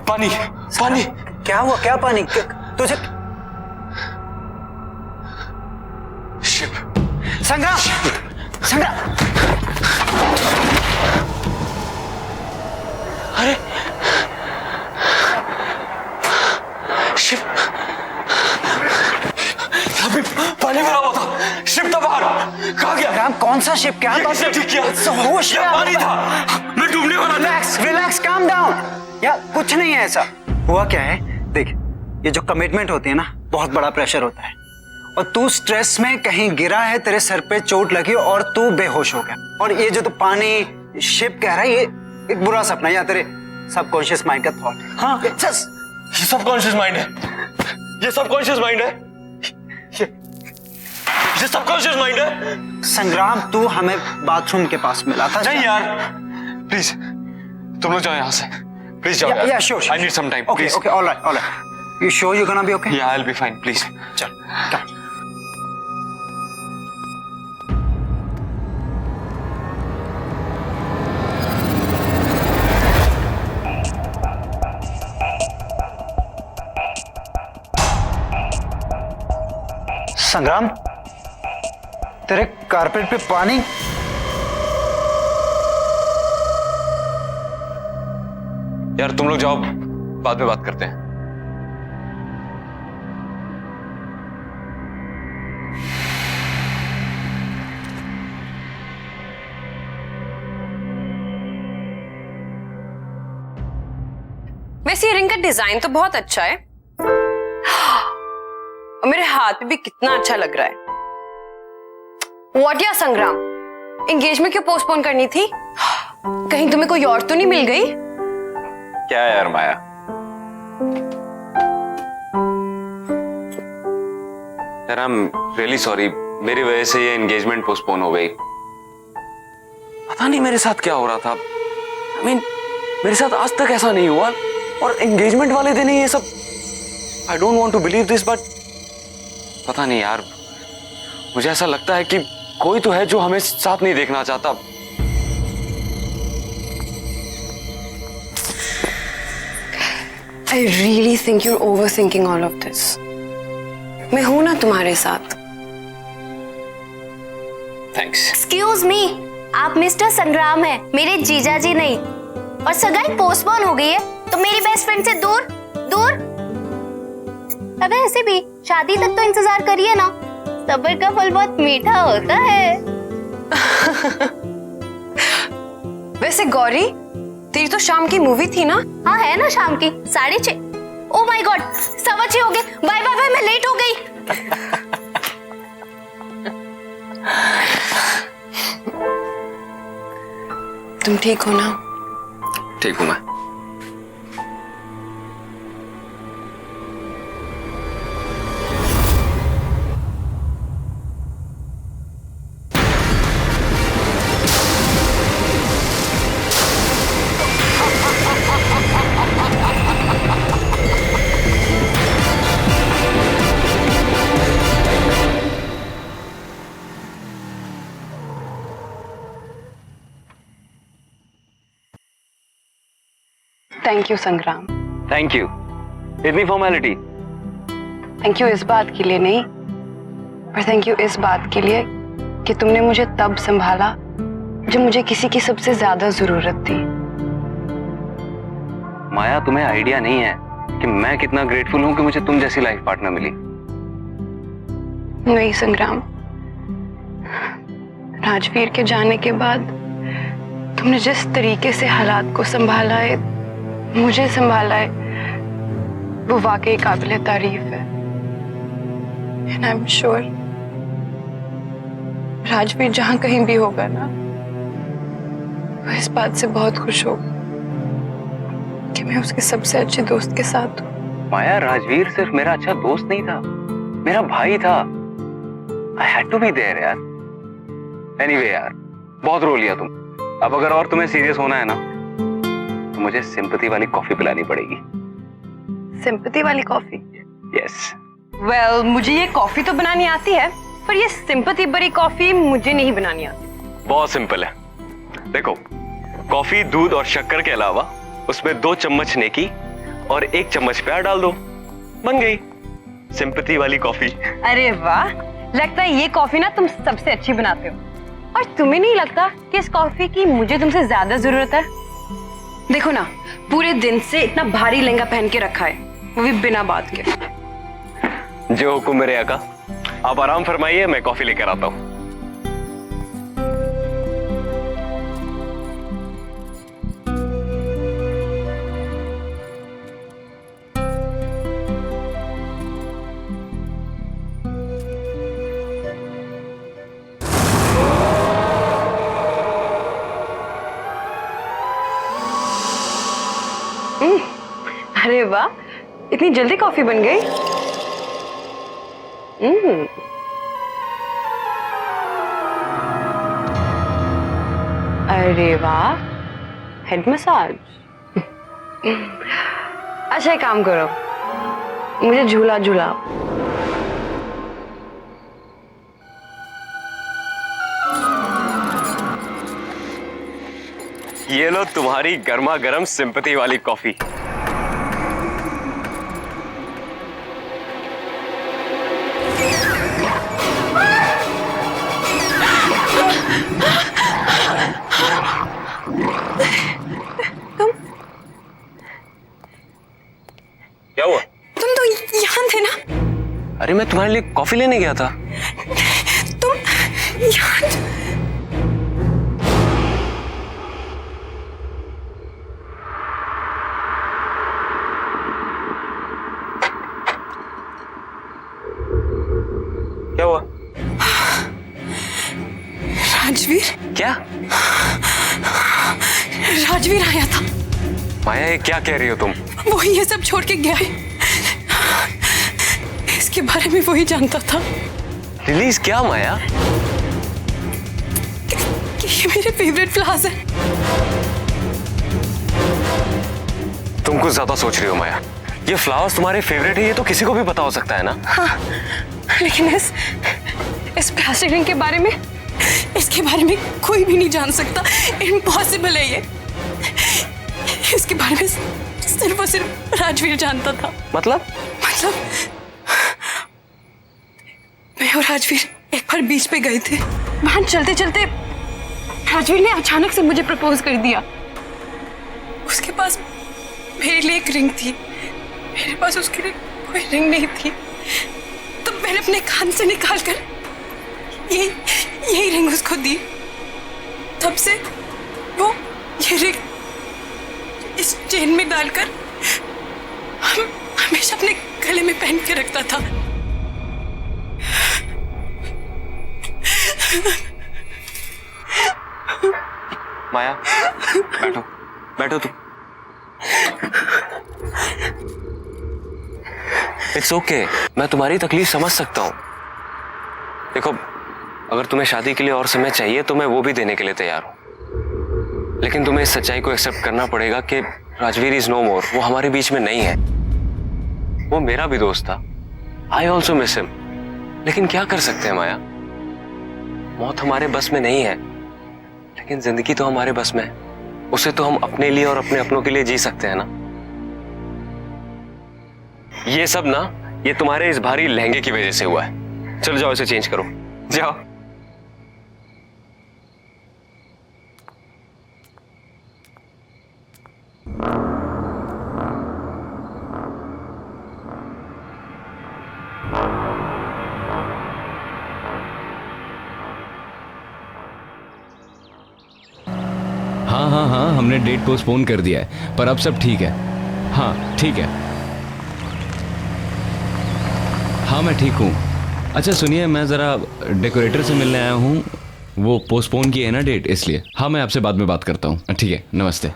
H: पानी पानी
J: क्या हुआ? क्या पानी? तुझे
H: शिप
J: संग्राम संग्राम
H: अरे शिप अभी पानी भरा हुआ था, शिप था बाहर, कहाँ गया?
J: संग्राम कौन सा शिप? क्या
H: ये किसने ठीक किया?
J: होश में
H: पानी था, मैं डूबने वाला था।
J: रिलैक्स रिलैक्स काम डाउन यार, कुछ नहीं है ऐसा। हुआ क्या है देख, ये जो कमिटमेंट होती है ना, बहुत बड़ा प्रेशर होता है और तू स्ट्रेस में कहीं गिरा है, तेरे सर पे चोट लगी और तू बेहोश हो गया। और ये जो तू पानी शिप कह रहा है, ये एक बुरा सपना या तेरे सबकॉन्शियस माइंड का थॉट है। हाँ
H: ये सबकॉन्शियस माइंड है, ये सबकॉन्शियस माइंड है, ये सबकॉन्शियस माइंड है।
J: संग्राम तू हमें बाथरूम के पास मिला था।
H: नहीं यार प्लीज तुम लोग जाओ यहाँ से, प्लीज जाओ यार।
J: Yeah, sure.
H: I need some time,
J: Okay,
H: please.
J: okay, all right. You sure you're gonna be okay?
H: Yeah, I'll be fine, please.
J: चल, come. संग्राम, तेरे कारपेट पे पानी।
H: यार तुम लोग जाओ, बाद में बात करते हैं।
E: वैसे ये रिंग का डिजाइन तो बहुत अच्छा है और मेरे हाथ पे भी कितना अच्छा लग रहा है। व्हाट या संग्राम, एंगेजमेंट क्यों पोस्टपोन करनी थी? कहीं तुम्हें कोई और तो नहीं मिल गई?
H: क्या यार माया, यार आई एम रियली सॉरी, मेरी वजह से ये एंगेजमेंट पोस्टपोन हो गई। पता नहीं मेरे साथ क्या हो रहा था। आई मीन मेरे साथ आज तक ऐसा नहीं हुआ, और एंगेजमेंट वाले दिन ही ये सब। I don't want to believe this, but पता नहीं यार, मुझे ऐसा लगता है कि कोई तो है जो हमें साथ नहीं देखना चाहता।
E: I really think you're overthinking all of this. मैं हूं ना तुम्हारे साथ।
H: थैंक्स।
F: एक्सक्यूज मी, आप मिस्टर संग्राम हैं, मेरे जीजा जी नहीं। और सगाई पोस्टपोन हो गई है तो मेरी बेस्ट फ्रेंड से दूर दूर। अब ऐसे भी शादी तक तो इंतजार करिए ना, सब्र का फल बहुत मीठा होता है।
E: वैसे गौरी, तेरी तो शाम की मूवी थी ना?
F: हाँ है ना, शाम की 6:30। ओ माय गॉड, 6:15 हो गए। बाय बाय बाय, मैं लेट हो गई।
E: तुम ठीक हो ना?
H: ठीक हूं मैं।
E: थैंक यू संग्राम।
H: थैंक यू, इतनी फॉर्मेलिटी।
E: थैंक यू इस बात के लिए नहीं, पर थैंक यू इस बात के लिए कि तुमने मुझे तब संभाला जब मुझे किसी की सबसे ज्यादा जरूरत थी।
H: माया, तुम्हें आइडिया नहीं है कि मैं कितना ग्रेटफुल हूं कि मुझे तुम जैसी लाइफ पार्टनर मिली।
E: नहीं संग्राम, राजवीर के जाने के बाद तुमने जिस तरीके से हालात को संभाला है, मुझे संभाला है, वो वाकई काबिले तारीफ है। And I am sure Rajveer जहां कहीं भी होगा ना, वो इस बात से बहुत खुश होगा कि मैं उसके सबसे अच्छे दोस्त के साथ हूँ।
H: माया, राजवीर सिर्फ मेरा अच्छा दोस्त नहीं था, मेरा भाई था। I had to be there यार। एनीवे यार, बहुत रो लिया तुम। अब अगर और तुम्हें सीरियस होना है ना, तो मुझे सिंपैथी वाली कॉफी पिलानी पड़ेगी।
E: सिंपैथी वाली कॉफी?
H: यस।
E: वेल, मुझे ये कॉफी तो बनानी आती है, पर ये सिंपैथी भरी कॉफी मुझे नहीं बनानी आती।
H: बहुत सिंपल है। देखो, कॉफी, दूध और शक्कर के अलावा उसमें 2 चम्मच नेकी और 1 चम्मच प्यार डाल दो, बन गई सिंपैथी वाली कॉफी।
E: अरे वाह, लगता है ये कॉफी ना तुम सबसे अच्छी बनाते हो। और तुम्हें नहीं लगता कि इस कॉफी की मुझे तुमसे ज्यादा जरूरत है? देखो ना, पूरे दिन से इतना भारी लहंगा पहन के रखा है, वो भी बिना बात के।
H: जो हुक्म मेरे आका, आप आराम फरमाइए, मैं कॉफी लेकर आता हूँ।
E: अरे वाह, इतनी जल्दी कॉफी बन गई। अरे वाह, हेड मसाज। अच्छा, एक काम करो, मुझे झूला झूलाओ।
H: ये लो तुम्हारी गर्मा गर्म सिंपैथी वाली कॉफी। अरे मैं तुम्हारे लिए कॉफी लेने गया था।
E: तुम यहाँ
H: क्या हुआ?
E: राजवीर,
H: क्या?
E: राजवीर आया था।
H: माया ये क्या कह रही हो तुम?
E: वो ये सब छोड़ के गया है। इसके बारे में वही जानता था।
H: रिलीज क्या माया?
E: कि ये मेरे फेवरेट फ्लावर्स हैं।
H: तुम कुछ ज्यादा सोच रही हो माया। ये फ्लावर्स तुम्हारे फेवरेट है ये तो किसी को भी पता हो सकता है ना।
E: हाँ, लेकिन इस प्लास्टिक रिंग के बारे में, इसके बारे में कोई भी नहीं जान सकता। इम्पॉसिबल है ये। इसके बारे में सिर्फ और सिर्फ राजवीर जानता था।
H: मतलब
E: मैं और राजवीर एक बार बीच पे गए थे। वहां चलते चलते राजवीर ने अचानक से मुझे प्रपोज कर दिया। उसके पास मेरे लिए एक रिंग थी, मेरे पास उसके लिए कोई रिंग नहीं थी। तो मैंने अपने कान से निकालकर यही रिंग उसको दी। तब से वो ये रिंग इस चेन में डालकर हमेशा अपने गले में पहन के रखता था।
H: माया बैठो बैठो तुम। इट्स ओके, मैं तुम्हारी तकलीफ समझ सकता हूँ। देखो अगर तुम्हें शादी के लिए और समय चाहिए तो मैं वो भी देने के लिए तैयार हूँ, लेकिन तुम्हें इस सच्चाई को एक्सेप्ट करना पड़ेगा कि राजवीर इज नो मोर। वो हमारे बीच में नहीं है। वो मेरा भी दोस्त था। I also miss him. लेकिन क्या कर सकते हैं माया, मौत हमारे बस में नहीं है, लेकिन जिंदगी तो हमारे बस में है। उसे तो हम अपने लिए और अपने अपनों के लिए जी सकते हैं ना। ये सब ना ये तुम्हारे इस भारी लहंगे की वजह से हुआ है। चलो जाओ इसे चेंज करो, जाओ।
K: हाँ, हमने डेट पोस्टपोन कर दिया है, पर अब सब ठीक है। हाँ ठीक है। हाँ मैं ठीक हूँ। अच्छा सुनिए, मैं ज़रा डेकोरेटर से मिलने आया हूँ। वो पोस्टपोन की है ना डेट, इसलिए। हाँ मैं आपसे बाद में बात करता हूँ। ठीक है, नमस्ते।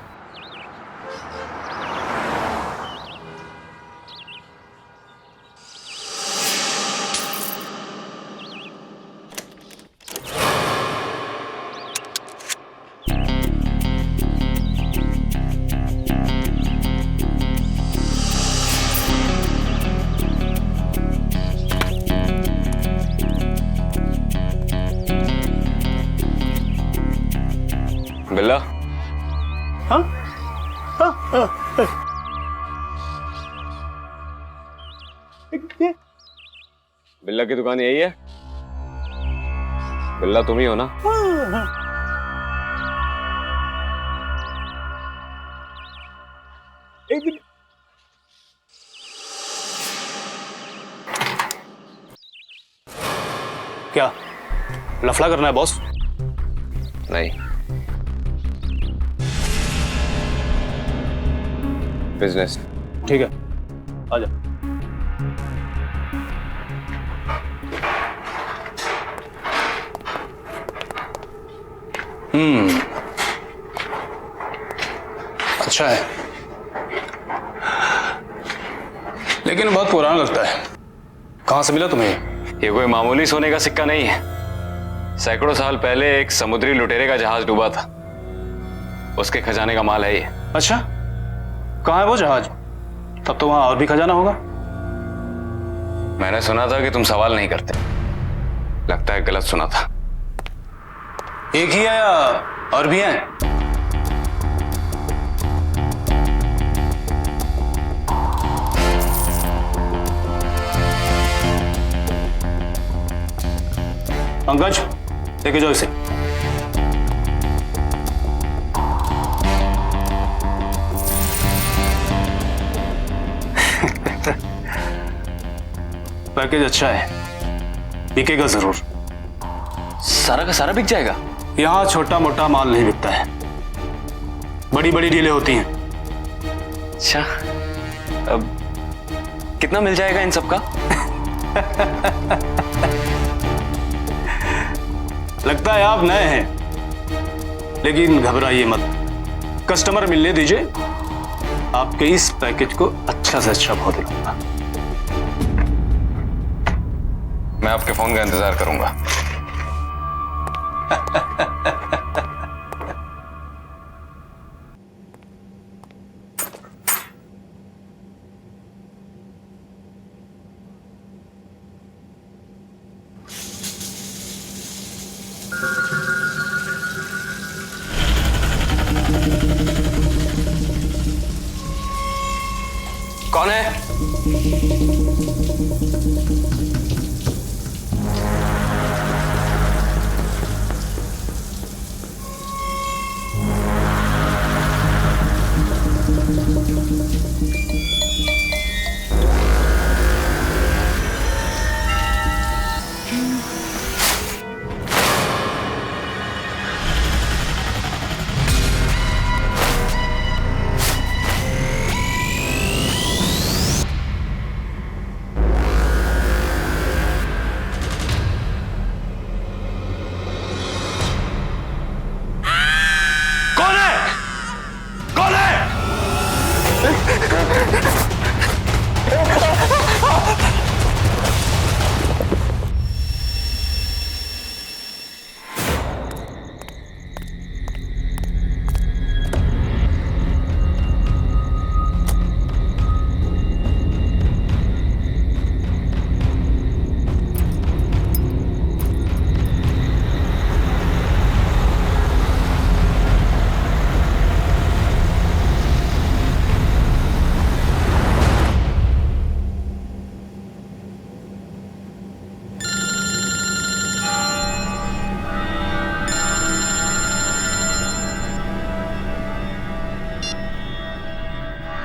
H: बिल्ला,
J: हाँ?
H: बिल्ला की दुकान यही है? बिल्ला तुम ही हो ना?
L: क्या लफड़ा करना है बॉस?
H: नहीं, बिजनेस।
L: ठीक है, आजा। अच्छा है, लेकिन बहुत पुराना लगता है। कहां से मिला तुम्हें?
H: ये कोई मामूली सोने का सिक्का नहीं है। सैकड़ों साल पहले एक समुद्री लुटेरे का जहाज डूबा था, उसके खजाने का माल है ये।
L: अच्छा, कहाँ है वो जहाज? तब तो वहां और भी खजाना होगा।
H: मैंने सुना था कि तुम सवाल नहीं करते। लगता है गलत सुना था।
L: एक ही है या और भी हैं? पंकज, लेके जाओ इसे। पैकेज अच्छा है, बिकेगा जरूर।
H: सारा का सारा बिक जाएगा?
L: यहाँ छोटा मोटा माल नहीं बिकता है, बड़ी बड़ी डीलें होती हैं।
H: अच्छा, अब कितना मिल जाएगा इन सब का?
L: लगता है आप नए हैं, लेकिन घबराइए मत, कस्टमर मिलने दीजिए, आपके इस पैकेज को अच्छा से अच्छा भाव दिलाऊंगा।
H: मैं आपके फोन का इंतजार करूंगा। कौन है?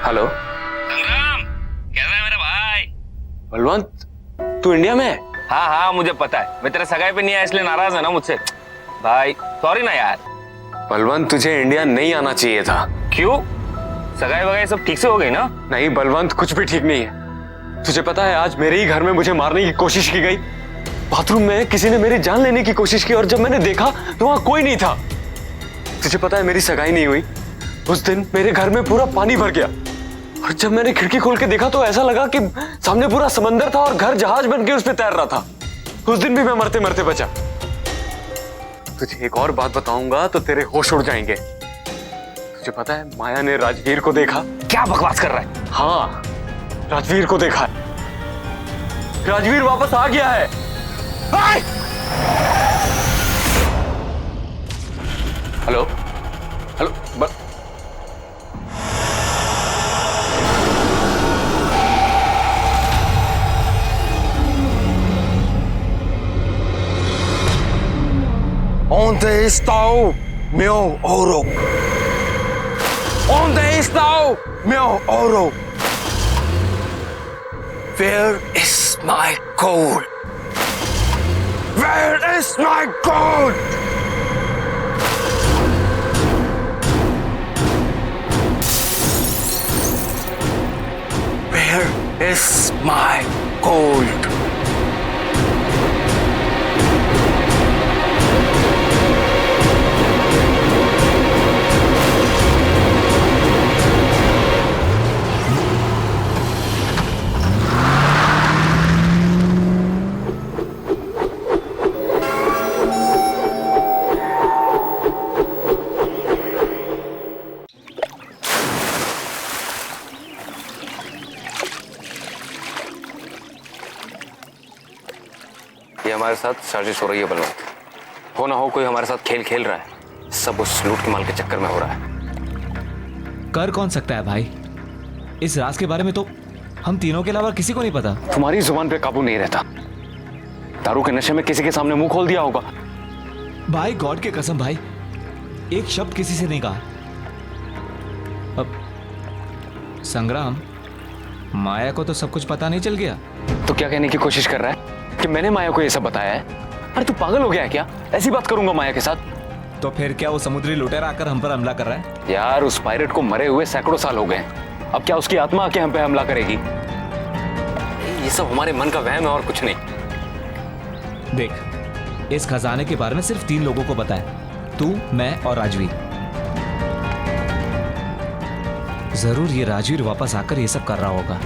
H: हेलो
M: संग्राम, कैसा है मेरा भाई?
H: बलवंत, तू इंडिया में है?
M: हाँ हाँ मुझे पता है, मैं तेरे सगाई पे नहीं आया इसलिए नाराज है ना मुझसे। भाई सॉरी ना यार।
H: बलवंत, तुझे इंडिया नहीं आना चाहिए था।
M: क्यों? सगाई वगाई सब ठीक से हो गई ना?
H: नहीं बलवंत, कुछ भी ठीक नहीं है। तुझे पता है आज मेरे ही घर में मुझे मारने की कोशिश की गई। बाथरूम में किसी ने मेरी जान लेने की कोशिश की और जब मैंने देखा तो वहां कोई नहीं था। तुझे पता है मेरी सगाई नहीं हुई। उस दिन मेरे घर में पूरा पानी भर गया और जब मैंने खिड़की खोल के देखा तो ऐसा लगा कि सामने पूरा समंदर था और घर जहाज बन के उस पे तैर रहा था। उस दिन भी मैं मरते मरते बचा। तुझे एक और बात बताऊंगा तो तेरे होश उड़ जाएंगे। तुझे पता है माया ने राजवीर को देखा।
M: क्या बकवास कर रहा है?
H: हाँ, राजवीर को देखा है। राजवीर वापस आ गया है। Hello hello
N: Onde está o meu ouro? Onde está o meu ouro? Where is my gold? Where is my gold? Where is my gold?
H: ये हमारे साथ साजिश हो रही है बलवंत। हो ना हो कोई हमारे साथ खेल खेल रहा है। सब उस लूट के माल के चक्कर में हो रहा है।
K: कर कौन सकता है भाई? इस राज के बारे में तो हम तीनों के अलावा किसी को नहीं पता।
H: तुम्हारी जुबान पे काबू नहीं रहता। दारू के नशे में किसी के सामने मुंह खोल दिया होगा।
K: भाई गॉड के कसम भाई, एक शब्द किसी से नहीं कहा। अब संग्राम, माया को तो सब कुछ पता नहीं चल गया?
H: तो क्या कहने की कोशिश कर रहा है कि मैंने माया को ये सब बताया है? अरे तू पागल हो गया है क्या? ऐसी बात करूंगा माया के साथ?
K: तो फिर क्या वो समुद्री लुटेरा आकर हम पर हमला कर रहा है?
H: यार उस पायरेट को मरे हुए सैकड़ों साल हो गए, अब क्या उसकी आत्मा आके हम पे हमला करेगी? ये सब हमारे मन का वहम है और कुछ नहीं।
K: देख, इस खजाने के बारे में सिर्फ 3 लोगों को पता है, तू, मैं और राजवीर। जरूर ये राजवीर वापस आकर ये सब कर रहा होगा।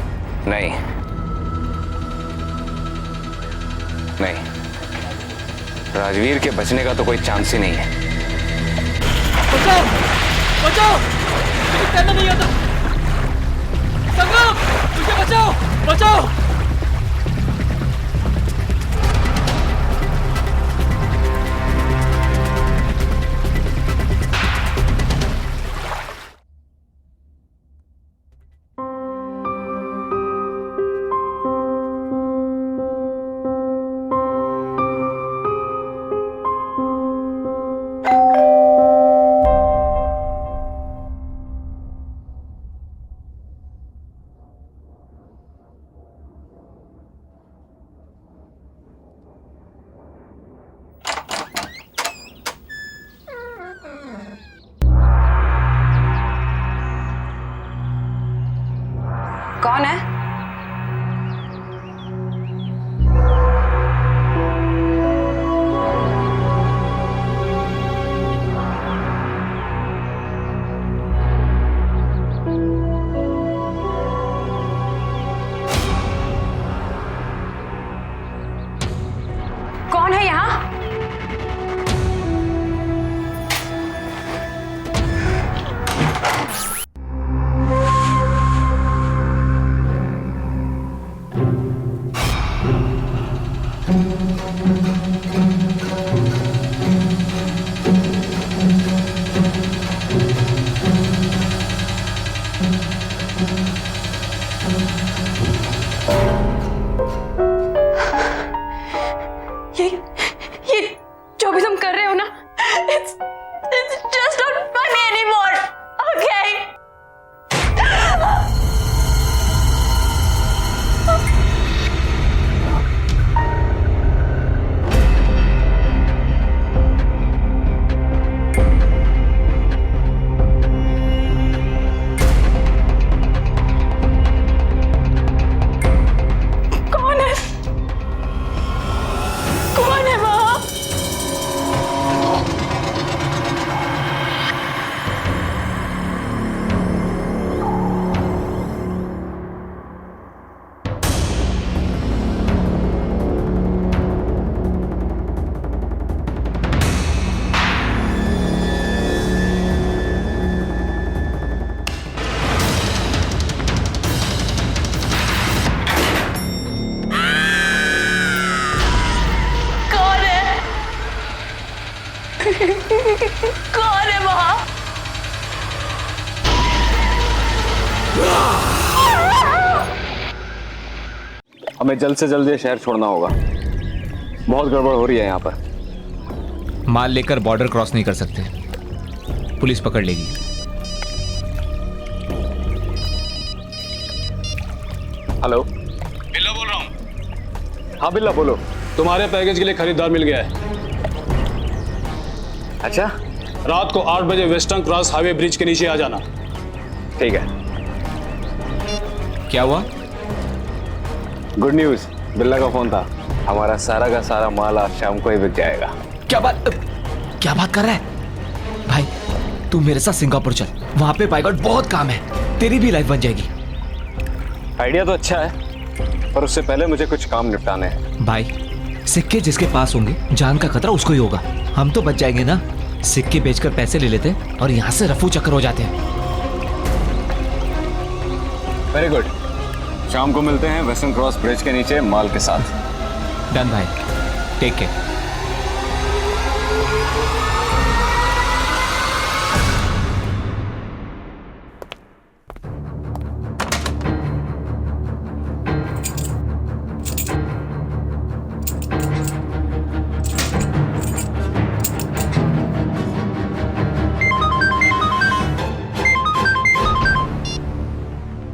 H: नहीं नहीं, राजवीर के बचने का तो कोई चांस ही नहीं है।
C: बचाओ बचाओ, मुझे तैरना नहीं आता। संगम, मुझे बचाओ बचाओ।
E: कौन है? कौन है यहाँ? ये जो भी तुम कर रहे हो ना, it's just not funny anymore, okay? कौन है? कौन है वहाँ? कौन है? कौन है वहाँ?
H: हमें जल्द से जल्द ये शहर छोड़ना होगा, बहुत गड़बड़ हो रही है यहाँ पर।
K: माल लेकर बॉर्डर क्रॉस नहीं कर सकते, पुलिस पकड़ लेगी।
H: हेलो,
L: बिल्ला बोल रहा हूँ।
H: हाँ बिल्ला बोलो।
L: तुम्हारे पैकेज के लिए खरीदार मिल गया है।
H: अच्छा,
L: रात को 8 बजे वेस्टर्न क्रॉस हाईवे ब्रिज के नीचे आ जाना।
H: ठीक है।
K: क्या हुआ?
H: गुड न्यूज, बिल्ला का फोन था, हमारा सारा का सारा माल आज शाम को ही बिक जाएगा।
K: क्या बात कर रहा है? भाई तू मेरे साथ सिंगापुर चल, वहां पे पाइगॉट बहुत काम है, तेरी भी लाइफ बन जाएगी।
H: आइडिया तो अच्छा है, पर उससे पहले मुझे कुछ काम निपटाने हैं।
K: भाई सिक्के जिसके पास होंगे, जान का खतरा उसको ही होगा। हम तो बच जाएंगे ना, सिक्के बेचकर पैसे ले लेते और यहाँ से रफू चक्कर हो जाते हैं।
H: वेरी गुड, शाम को मिलते हैं वेस्टर्न क्रॉस ब्रिज के नीचे माल के साथ।
K: डन भाई, टेक केयर।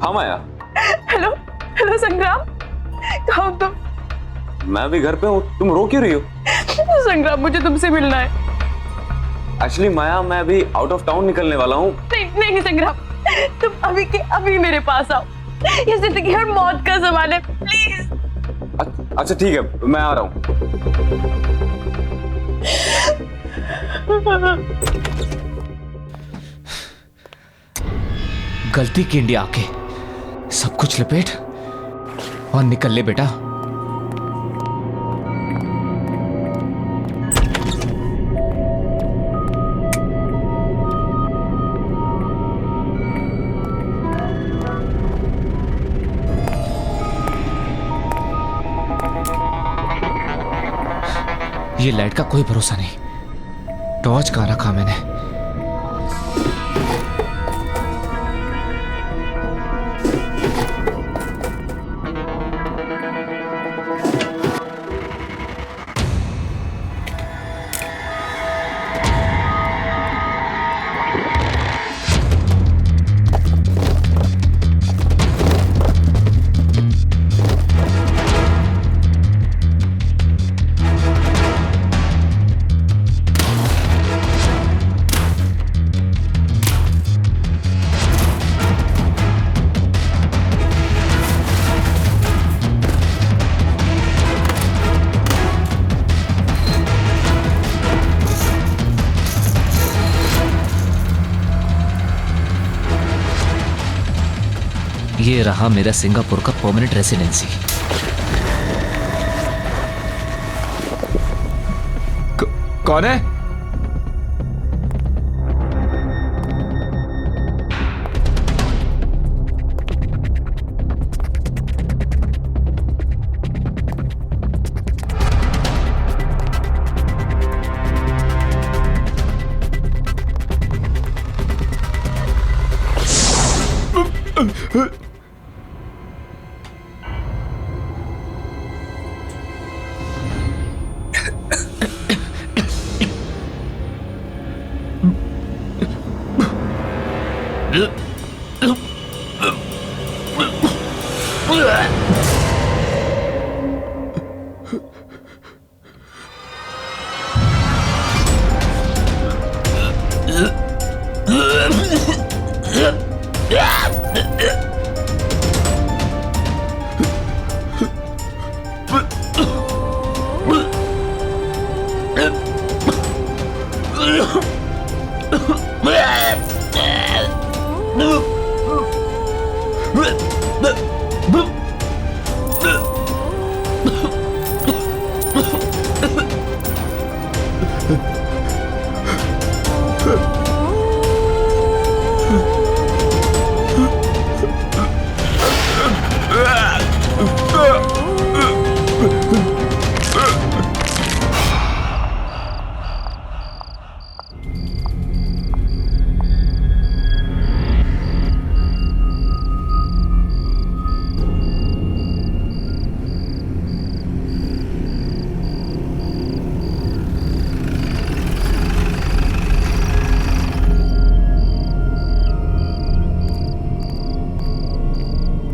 H: हाँ माया।
E: हेलो हेलो संग्राम, कहाँ हो तुम?
H: मैं भी घर पे हूँ। तुम रो क्यों रही हो?
E: संग्राम, मुझे तुमसे मिलना है।
H: एक्चुअली माया, मैं अभी आउट ऑफ टाउन निकलने वाला हूँ।
E: नहीं संग्राम, तुम अभी के अभी मेरे पास आओ। ये जिंदगी और मौत का सवाल है, प्लीज।
H: अच्छा ठीक है, मैं आ रहा हूँ।
N: गलती की इंडिया आके सब कुछ लपेट और निकल ले बेटा। ये लाइट का कोई भरोसा नहीं। टॉर्च कहाँ रखा मैंने? ये रहा मेरा सिंगापुर का परमानेंट रेसिडेंसी। कौन है?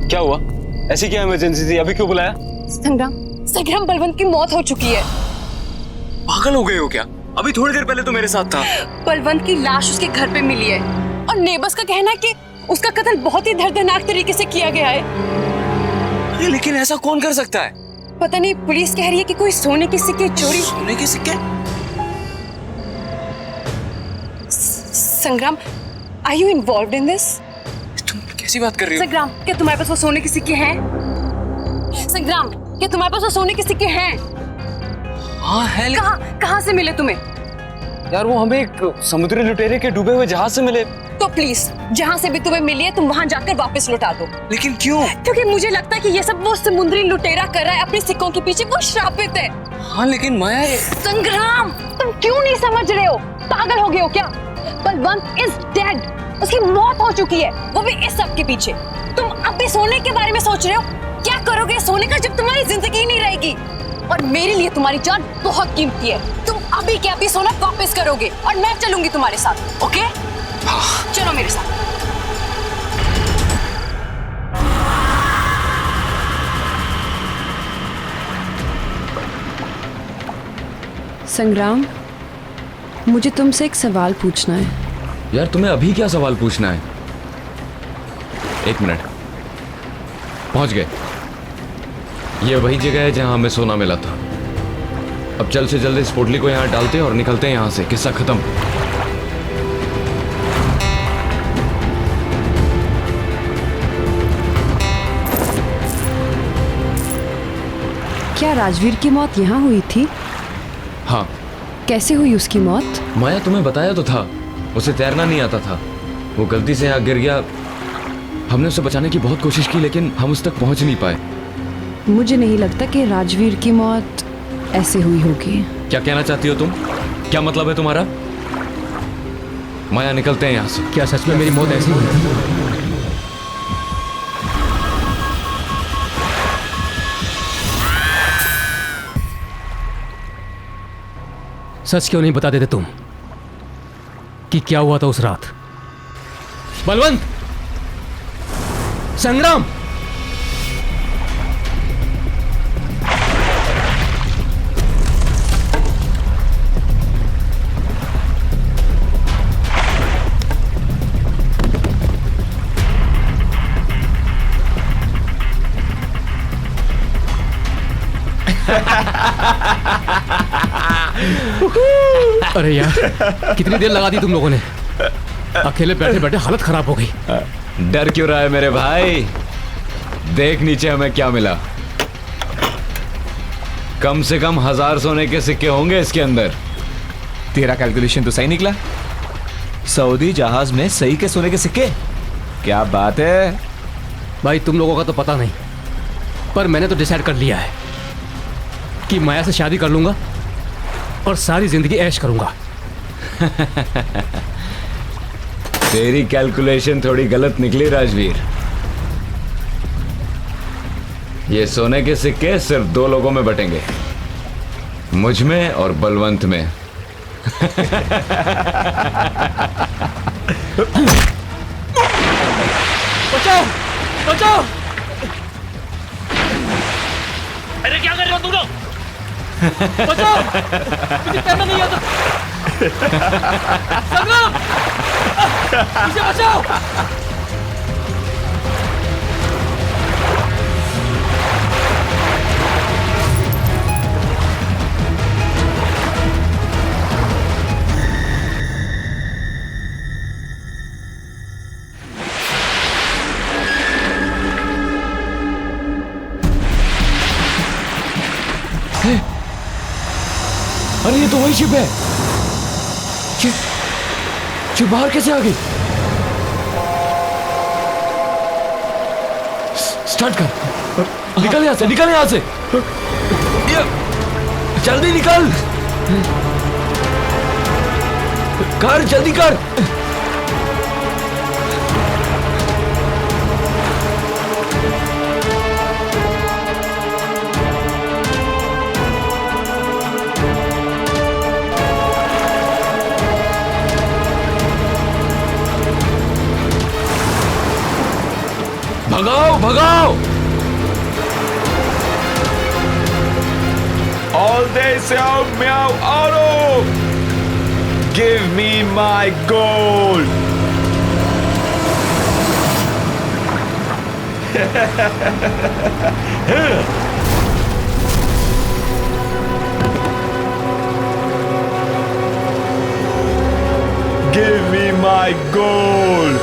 H: क्या हुआ? ऐसी क्या इमरजेंसी थी? अभी क्यों बुलाया?
E: संग्राम, बलवंत की मौत हो चुकी है।
H: पागल हो गए हो क्या? अभी थोड़ी देर पहले तो मेरे साथ था।
E: बलवंत की लाश उसके घर पे मिली है और नेबर्स का कहना है कि उसका कत्ल बहुत ही दर्दनाक तरीके से किया गया है।
H: अरे लेकिन ऐसा कौन कर सकता है?
E: पता नहीं, पुलिस कह रही है कि कोई सोने के सिक्के चोरी।
H: सोने के सिक्के?
E: Sangram, are you involved in this?
H: तुम कैसी बात कर रही हो?
E: संग्राम, क्या तुम्हारे पास वो सोने के सिक्के हैं? संग्राम, क्या तुम्हारे पास वो सोने के सिक्के हैं?
H: हाँ है।
E: कहाँ से मिले तुम्हें?
H: यार वो हमें एक समुद्री लुटेरे के डूबे हुए जहाज से मिले।
E: तो प्लीज, जहाँ से भी तुम्हें मिली है तुम वहाँ जाकर वापस लौटा दो।
H: लेकिन क्यों?
E: क्योंकि मुझे लगता है कि ये सब वो समुद्री लुटेरा कर रहा है अपने सिक्कों के पीछे। वो श्रापित है।
H: हाँ लेकिन माया
E: संग्राम, तुम क्यों नहीं समझ रहे हो? पागल हो गए हो क्या? Balwant is dead. उसकी मौत हो चुकी है, वो भी इस सब के पीछे। तुम अब भी सोने के बारे में सोच रहे हो? क्या करोगे सोने का जब तुम्हारी जिंदगी नहीं रहेगी? और मेरे लिए तुम्हारी जान बहुत कीमती है। तुम अभी के अभी सोना वापस करोगे और मैं चलूंगी तुम्हारे साथ। ओके? चलो मेरे साथ। संग्राम, मुझे तुमसे एक सवाल पूछना है।
K: यार तुम्हें अभी क्या सवाल पूछना है? एक मिनट, पहुंच गए। ये वही जगह है जहां हमें सोना मिला था। अब जल्द से जल्द इस पोटली को यहां डालते हैं और निकलते हैं यहां से। किस्सा खत्म।
E: क्या राजवीर की मौत यहाँ हुई थी?
K: हाँ।
E: कैसे हुई उसकी मौत?
K: माया तुम्हें बताया तो था, उसे तैरना नहीं आता था। वो गलती से यहाँ गिर गया। हमने उसे बचाने की बहुत कोशिश की लेकिन हम उस तक पहुंच नहीं पाए।
E: मुझे नहीं लगता कि राजवीर की मौत ऐसे हुई होगी।
K: क्या कहना चाहती हो तुम? क्या मतलब है तुम्हारा? माया निकलते हैं यहाँ से।
N: क्या सच में मेरी मौत ऐसी हुई थी? सच क्यों नहीं बता देते तुम कि क्या हुआ था उस रात? बलवंत, संग्राम, अरे यार, कितनी देर लगा दी तुम लोगों ने। अकेले बैठे बैठे हालत खराब हो गई।
K: डर क्यों रहा है मेरे भाई? देख नीचे हमें क्या मिला। कम से कम 1000 सोने के सिक्के होंगे इसके अंदर।
N: तेरा कैलकुलेशन तो सही निकला। सऊदी जहाज में सही के सोने के सिक्के? क्या बात है भाई। तुम लोगों का तो पता नहीं, पर मैंने तो डिसाइड कर लिया है कि माया से शादी कर लूंगा और सारी जिंदगी ऐश करूंगा।
K: तेरी कैलकुलेशन थोड़ी गलत निकली राजवीर। ये सोने के सिक्के सिर्फ 2 लोगों में बटेंगे, मुझ में और बलवंत में।
N: बचाओ, बचाओ!
C: अरे क्या कर रहे हो तुम लोग?
N: बचाओ! मुझे तैरना नहीं आता। संग्राम, मुझे बचाओ!
K: अरे ये तो वही शिप है। ये बाहर कैसे आ गई? स्टार्ट कर। निकल यहां से, निकल यहां से। जल्दी निकल। कर, जल्दी कर। भगाओ, भगाओ!
O: All day sell meow auto. Give me my gold. Give me my gold.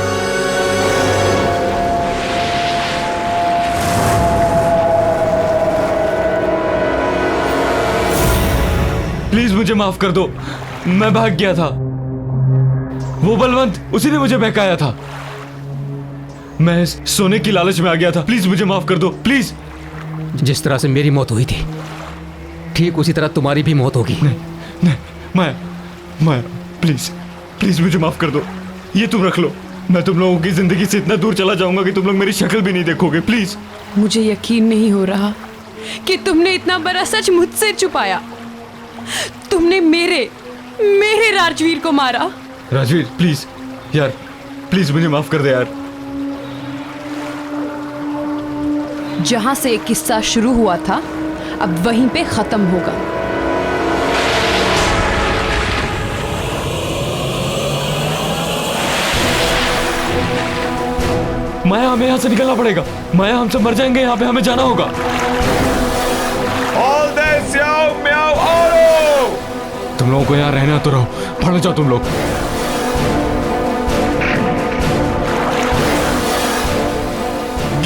K: Please मुझे माफ कर दो, मैं भाग गया था। वो बलवंत, उसी ने मुझे बहकाया था। मैं सोने की लालच में आ गया था। प्लीज मुझे माफ कर दो, प्लीज।
N: जिस तरह से मेरी मौत हुई थी, ठीक उसी तरह तुम्हारी भी मौत होगी।
K: नहीं, मैं प्लीज, प्लीज मुझे माफ कर दो। ये तुम रख लो। मैं तुम लोगों की जिंदगी से इतना दूर चला जाऊंगा कि तुम लोग मेरी शक्ल भी नहीं देखोगे। प्लीज।
E: मुझे यकीन नहीं हो रहा कि तुमने इतना बड़ा सच मुझसे छुपाया। तुमने मेरे राजवीर को मारा।
K: राजवीर प्लीज यार, प्लीज मुझे माफ कर दे यार।
E: जहां से एक किस्सा शुरू हुआ था, अब वहीं पे खत्म होगा।
K: माया, हमें यहाँ से निकलना पड़ेगा। माया, हम सब मर जाएंगे यहाँ पे, हमें जाना होगा।
O: All this Xiao Miao Auto!
K: तुम लोगों को यहाँ रहना तो रहो, पढ़ो जाओ तुम लोग।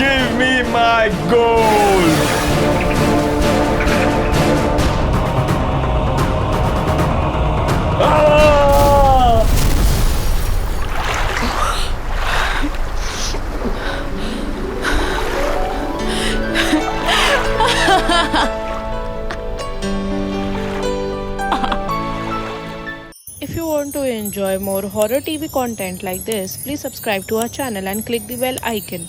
O: Give me my gold!
P: If you want to enjoy more horror TV content like this, please subscribe to our channel and click the bell icon.